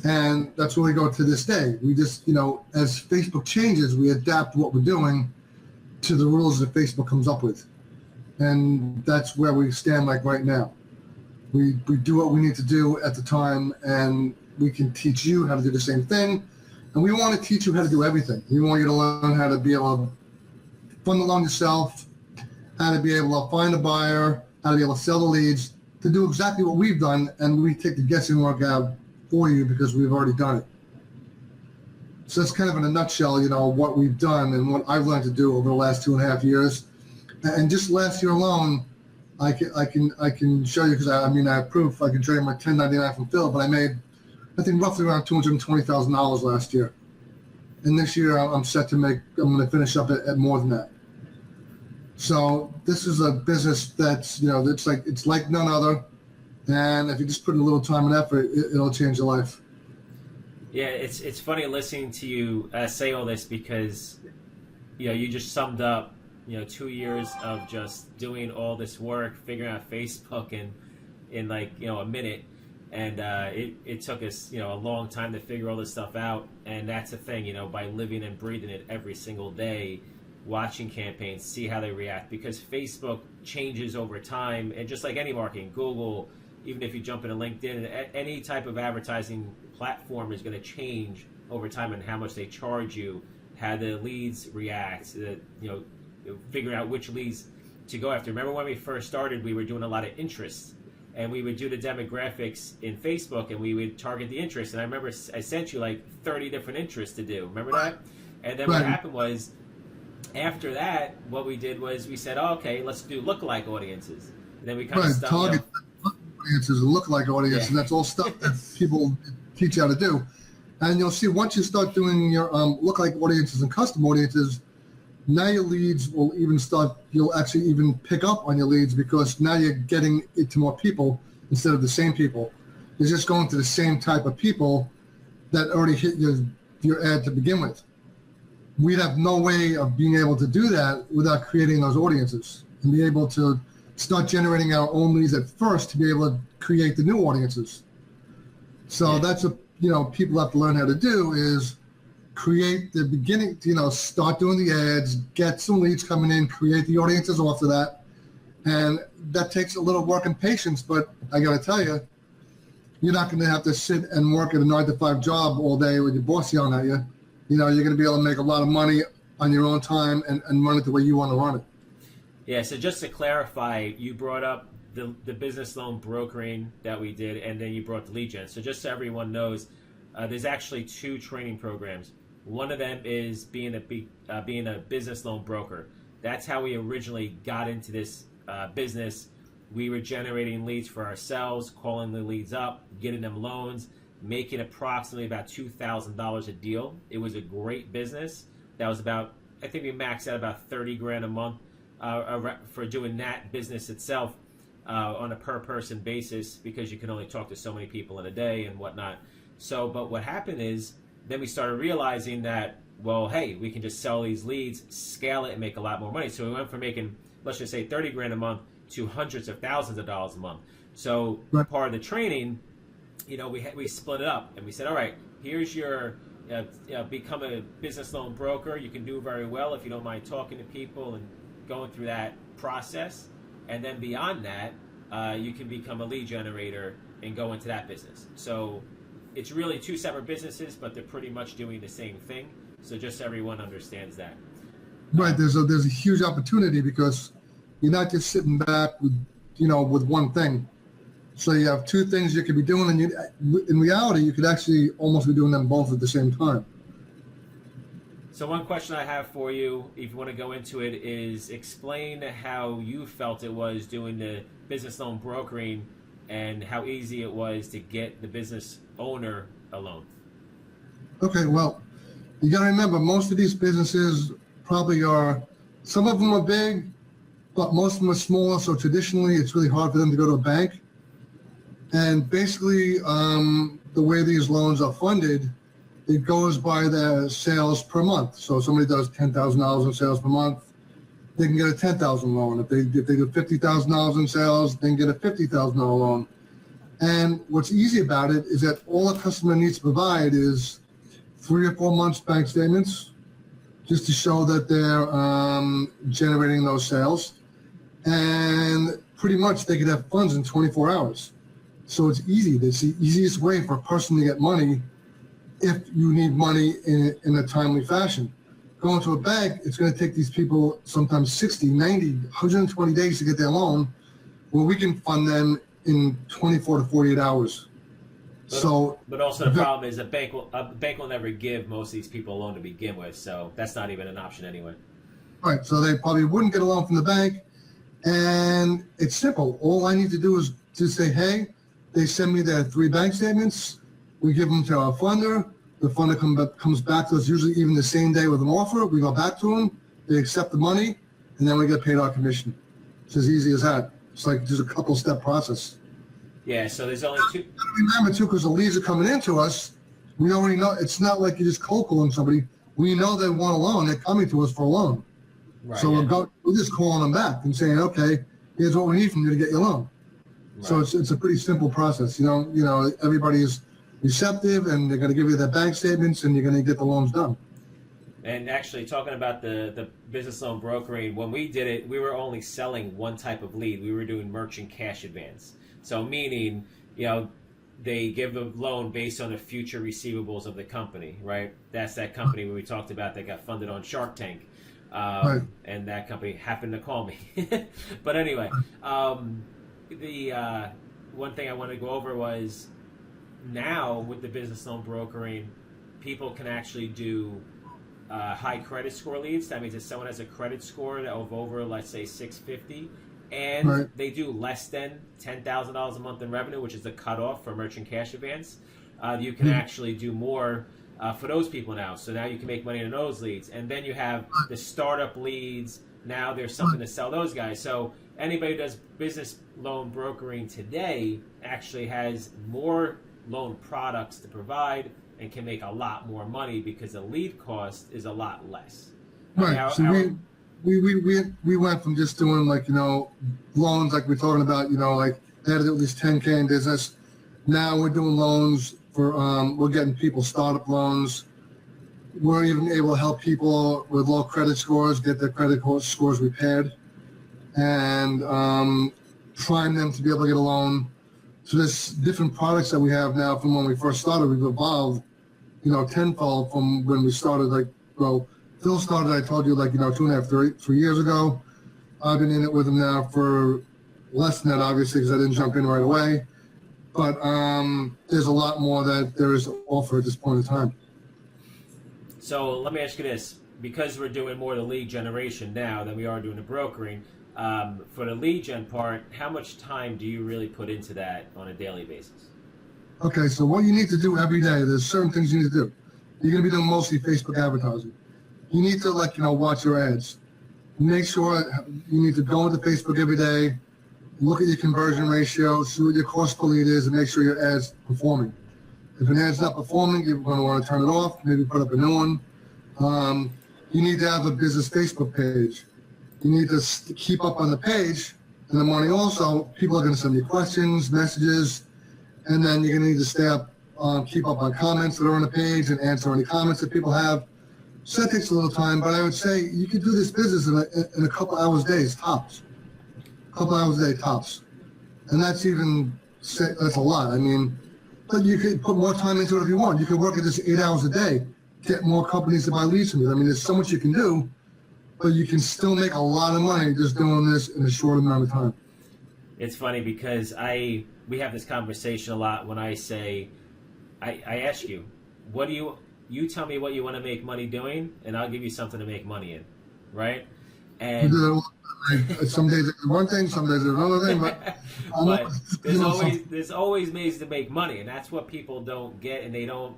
And that's where we go to this day. We just, as Facebook changes, we adapt what we're doing to the rules that Facebook comes up with. And that's where we stand right now. We do what we need to do at the time, and we can teach you how to do the same thing. And we want to teach you how to do everything. We want you to learn how to be able to fund the loan yourself, how to be able to find a buyer, how to be able to sell the leads, to do exactly what we've done, and we take the guessing work out for you because we've already done it. So that's kind of in a nutshell, what we've done and what I've learned to do over the last 2.5 years. And just last year alone, I can show you, because I have proof. I can show you my 1099 from Phil, but I made, I think, roughly around $220,000 last year. And this year I'm going to finish up at more than that. So this is a business that's, it's like none other. And if you just put in a little time and effort, it'll change your life. Yeah, it's funny listening to you say all this, because, you just summed up, 2 years of just doing all this work, figuring out Facebook in a minute. And it took us, a long time to figure all this stuff out. And that's the thing, by living and breathing it every single day, watching campaigns, see how they react. Because Facebook changes over time. And just like any marketing, Google, even if you jump into LinkedIn, any type of advertising platform is going to change over time, and how much they charge you, how the leads react, figuring out which leads to go after. Remember when we first started, we were doing a lot of interests, and we would do the demographics in Facebook, and we would target the interest. And I remember I sent you 30 different interests to do. Remember that? And then what happened was, after that, what we did was we said, oh, okay, let's do lookalike audiences. And then we kind of stopped. Target audiences and lookalike audiences, and that's all stuff that people teach you how to do. And you'll see, once you start doing your lookalike audiences and custom audiences, now your leads will you'll actually even pick up on your leads, because now you're getting it to more people instead of the same people. You're just going to the same type of people that already hit your ad to begin with. We'd have no way of being able to do that without creating those audiences and be able to start generating our own leads at first to be able to create the new audiences. So that's what people have to learn how to do, is create the beginning, start doing the ads, get some leads coming in, create the audiences off of that. And that takes a little work and patience, but I got to tell you, you're not going to have to sit and work at a 9-to-5 job all day with your boss yelling at you. You're going to be able to make a lot of money on your own time and run it the way you want to run it. Yeah, so just to clarify, you brought up the business loan brokering that we did, and then you brought the lead gen. So just so everyone knows, there's actually 2 training programs. One of them is being a business loan broker. That's how we originally got into this business we were generating leads for ourselves, calling the leads up, getting them loans, making approximately about $2,000 a deal. It was a great business. That was about, I think we maxed out about 30 grand a month for doing that business itself on a per person basis, because you can only talk to so many people in a day and whatnot. So, but what happened is then we started realizing that, well, hey, we can just sell these leads, scale it, and make a lot more money. So we went from making, let's just say 30 grand a month to hundreds of thousands of dollars a month. So part of the training, we split it up and we said, all right, here's your become a business loan broker. You can do very well if you don't mind talking to people and going through that process. And then beyond that, you can become a lead generator and go into that business. So it's really two separate businesses, but they're pretty much doing the same thing. So just so everyone understands that. Right. There's a huge opportunity because you're not just sitting back with one thing. So you have two things you could be doing, and in reality, you could actually almost be doing them both at the same time. So one question I have for you, if you want to go into it, is explain how you felt it was doing the business loan brokering and how easy it was to get the business owner a loan. Okay, well, you got to remember, most of these businesses probably are, some of them are big, but most of them are small, so traditionally it's really hard for them to go to a bank. And basically, the way these loans are funded, it goes by their sales per month. So if somebody does $10,000 in sales per month, they can get a $10,000 loan. If they do $50,000 in sales, they can get a $50,000 loan. And what's easy about it is that all a customer needs to provide is 3 or 4 months bank statements, just to show that they're generating those sales. And pretty much they could have funds in 24 hours. So it's easy. It's the easiest way for a person to get money if you need money in a timely fashion. Going to a bank, it's going to take these people sometimes 60, 90, 120 days to get their loan, where we can fund them in 24 to 48 hours. But also the problem is a bank will never give most of these people a loan to begin with, so that's not even an option anyway. Right, so they probably wouldn't get a loan from the bank, and it's simple. All I need to do is just say, hey, they send me their 3 bank statements, we give them to our funder, the funder comes back to us usually even the same day with an offer, we go back to them, they accept the money, and then we get paid our commission. It's as easy as that. It's like just a couple step process. Yeah, so there's only 2. Remember too, because the leads are coming into us, we already know, it's not like you're just cold calling somebody, we know they want a loan, they're coming to us for a loan. Right, so we're just calling them back and saying, okay, here's what we need from you to get your loan. Right. So it's a pretty simple process. Everybody's receptive, and they're going to give you their bank statements, and you're going to get the loans done. And actually, talking about the business loan brokering, when we did it, we were only selling one type of lead. We were doing merchant cash advance. So meaning, they give a loan based on the future receivables of the company, right? That's that company we talked about that got funded on Shark Tank. Right. And that company happened to call me. But anyway, the one thing I wanted to go over was now with the business loan brokering, people can actually do high credit score leads. That means if someone has a credit score of over, let's say, 650, and they do less than $10,000 a month in revenue, which is the cutoff for merchant cash advance, you can actually do more for those people now. So now you can make money in those leads. And then you have the startup leads. Now there's something to sell those guys. So anybody who does business loan brokering today actually has more loan products to provide and can make a lot more money because the lead cost is a lot less. Right. We went from just doing loans like we're talking about, like they had to do at least 10K in business. Now we're doing loans for, we're getting people startup loans. We're even able to help people with low credit scores get their credit scores repaired and trying them to be able to get a loan. So there's different products that we have now from when we first started. We've evolved, tenfold from when we started. Phil started, I told you, 2.5, 3 years ago. I've been in it with him now for less than that, obviously, because I didn't jump in right away. But there's a lot more that there is to offer at this point in time. So let me ask you this. Because we're doing more of the lead generation now than we are doing the brokering, For the lead gen part, how much time do you really put into that on a daily basis? Okay, so what you need to do every day, there's certain things you need to do. You're going to be doing mostly Facebook advertising. You need to, like, watch your ads. Make sure you need to go into Facebook every day, look at your conversion ratio, see what your cost per lead is, and make sure your ad's performing. If an ad's not performing, you're going to want to turn it off, maybe put up a new one. You need to have a business Facebook page. You need to keep up on the page. In the morning also, people are going to send you questions, messages, and then you're going to need to stay up, keep up on comments that are on the page and answer any comments that people have. So that takes a little time, but I would say you could do this business in a couple hours days, tops. A couple hours a day, tops. And that's a lot. I mean, but you could put more time into it if you want. You could work at this 8 hours a day, get more companies to buy leads from you. I mean, there's so much you can do, but you can still make a lot of money just doing this in a short amount of time. It's funny because we have this conversation a lot when I say, I ask you, what do you tell me what you want to make money doing, and I'll give you something to make money in, right? And some days it's one thing, some days it's another thing, but, but there's always ways to make money, and that's what people don't get, and they don't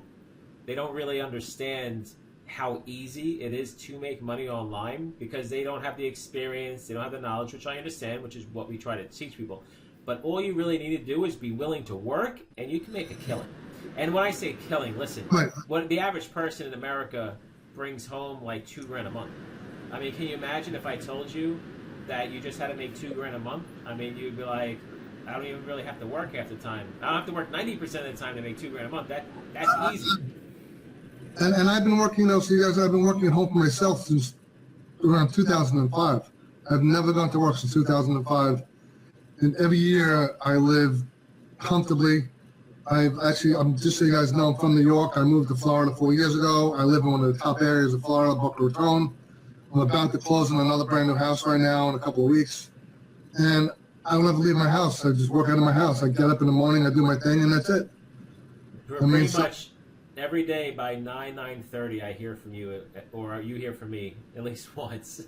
really understand how easy it is to make money online because they don't have the experience, they don't have the knowledge, which I understand, which is what we try to teach people. But all you really need to do is be willing to work, and you can make a killing. And when I say killing, listen, what the average person in America brings home like $2,000 a month. I mean, can you imagine if I told you that you just had to make $2,000 a month? I mean, you'd be like, I don't even really have to work half the time. I don't have to work 90% of the time to make $2,000 a month. That's easy. And I've been working, I've been working at home for myself since around 2005. I've never gone to work since 2005. And every year I live comfortably. I'm just so you guys know, I'm from New York. I moved to Florida 4 years ago. I live in one of the top areas of Florida, Boca Raton. I'm about to close on another brand new house right now in a couple of weeks. And I don't ever leave my house. I just work out of my house. I get up in the morning, I do my thing, and that's it. Pretty much every day by 9:30, I hear from you, or you hear from me at least once.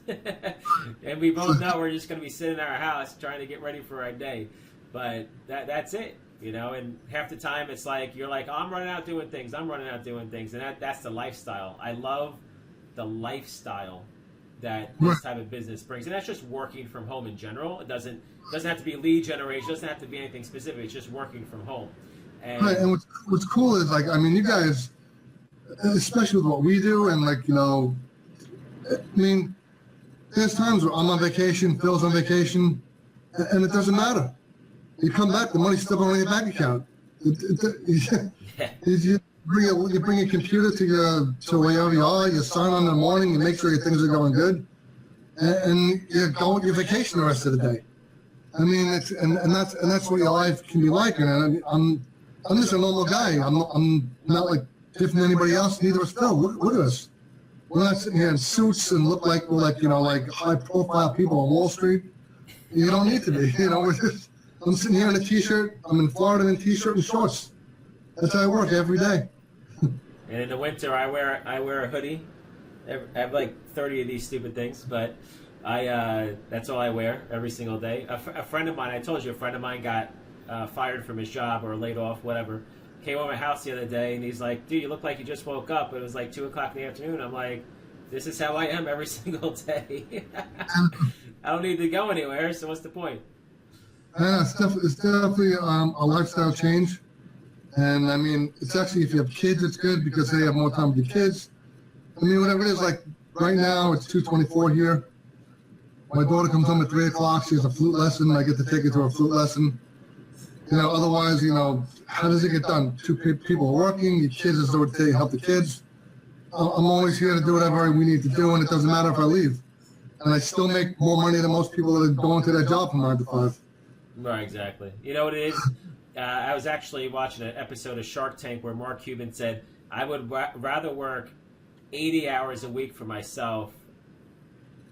And we both know we're just going to be sitting in our house trying to get ready for our day. But that's it. And half the time it's like, you're like, oh, I'm running out doing things. And that's the lifestyle. I love the lifestyle that this type of business brings. And that's just working from home in general. It doesn't have to be lead generation. It doesn't have to be anything specific. It's just working from home. And what's cool is, you guys, especially with what we do, and there's times where I'm on vacation, Phil's on vacation, and it doesn't matter. You come back, the money's still going in your bank account. You bring your computer to wherever you are, you sign on in the morning, you make sure your things are going good, and you go on your vacation the rest of the day. I mean, that's what your life can be like. And I'm just a normal guy. I'm not like different than anybody else. Neither is Phil. Look at us. We're not sitting here in suits and look like we're like high-profile people on Wall Street. You don't need to be. I'm sitting here in a t-shirt. I'm in Florida in a t-shirt and shorts. That's how I work every day. And in the winter, I wear a hoodie. I have like 30 of these stupid things, but that's all I wear every single day. A friend of mine, I told you, a friend of mine got fired from his job or laid off, whatever. Came over my house the other day, and he's like, dude, you look like you just woke up. It was like 2 o'clock in the afternoon. I'm like, this is how I am every single day. I don't need to go anywhere, so what's the point? Yeah, it's definitely a lifestyle change. And I mean, it's actually, if you have kids, it's good because they have more time with your kids. I mean, whatever it is, like right now, it's 2:24 here. My daughter comes home at 3 o'clock. She has a flute lesson. I get to take her to a flute lesson. Otherwise, how does it get done? Two people are working. The kids is there to help the kids. I'm always here to do whatever we need to do, and it doesn't matter if I leave. And I still make more money than most people that are going to their job from 9 to 5. Right, exactly. You know what it is? I was actually watching an episode of Shark Tank where Mark Cuban said, I would rather work 80 hours a week for myself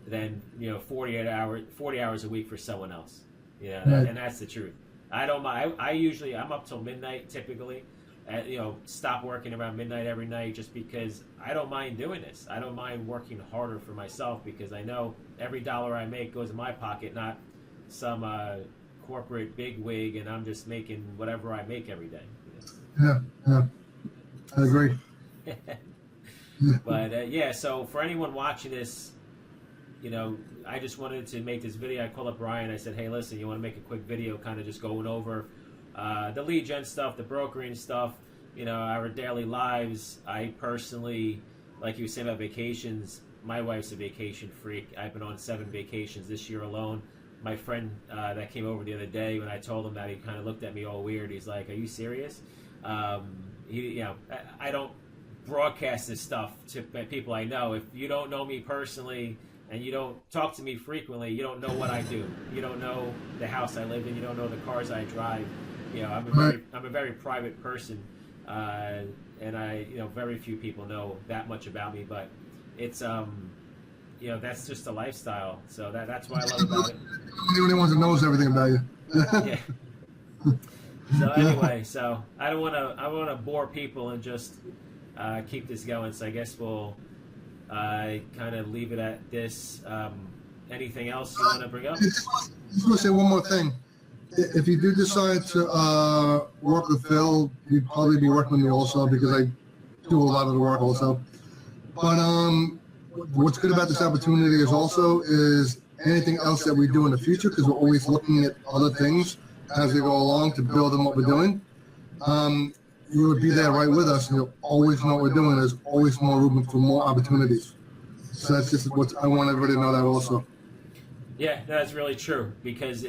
than 40 hours a week for someone else. And that's the truth. I don't mind. I'm up till midnight typically, stop working around midnight every night, just because I don't mind doing this. I don't mind working harder for myself, because I know every dollar I make goes in my pocket, not some corporate bigwig, and I'm just making whatever I make every day. Yeah, I agree. But yeah, so for anyone watching this, I just wanted to make this video. I called up Brian. I said, hey, listen, you want to make a quick video kind of just going over the lead gen stuff, the brokering stuff, our daily lives. I personally, like you were saying about vacations, my wife's a vacation freak. I've been on 7 vacations this year alone. My friend that came over the other day, when I told him that, he kind of looked at me all weird. He's like, are you serious? I don't broadcast this stuff to people I know. If you don't know me personally and you don't talk to me frequently, you don't know what I do. You don't know the house I live in. You don't know the cars I drive. I'm a very private person, and very few people know that much about me. But it's that's just a lifestyle. So that's what I love about it. I'm the only one that knows everything about you. Yeah. So anyway, I don't want to bore people and just keep this going. So I guess we'll kind of leave it at this. Anything else you want to bring up? Just want to say one more thing. If you do decide to work with Phil, you'd probably be working with me also, because I do a lot of the work also. But what's good about this opportunity is anything else that we do in the future, because we're always looking at other things as we go along to build on what we're doing. You would be there right with us, and you'll always know what we're doing. There's always more room for more opportunities. So that's just what I want everybody to know that also. Yeah, that's really true, because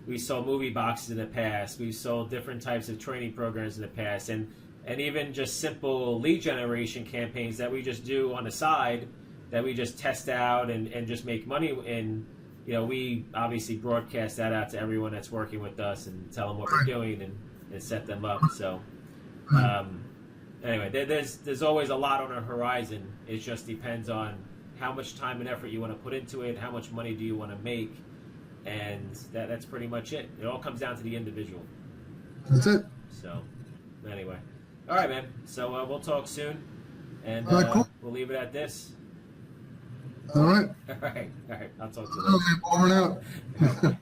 we sold movie boxes in the past. We've sold different types of training programs in the past, and even just simple lead generation campaigns that we just do on the side, that we just test out and just make money in. We obviously broadcast that out to everyone that's working with us and tell them what we're doing and set them up. So anyway, there's always a lot on the horizon. It just depends on how much time and effort you want to put into it, how much money do you want to make, and that's pretty much it. It all comes down to the individual. That's it. So anyway, all right, man. So we'll talk soon, and all right, cool. We'll leave it at this. All right. All right. I'll talk to you later. Okay, over and out.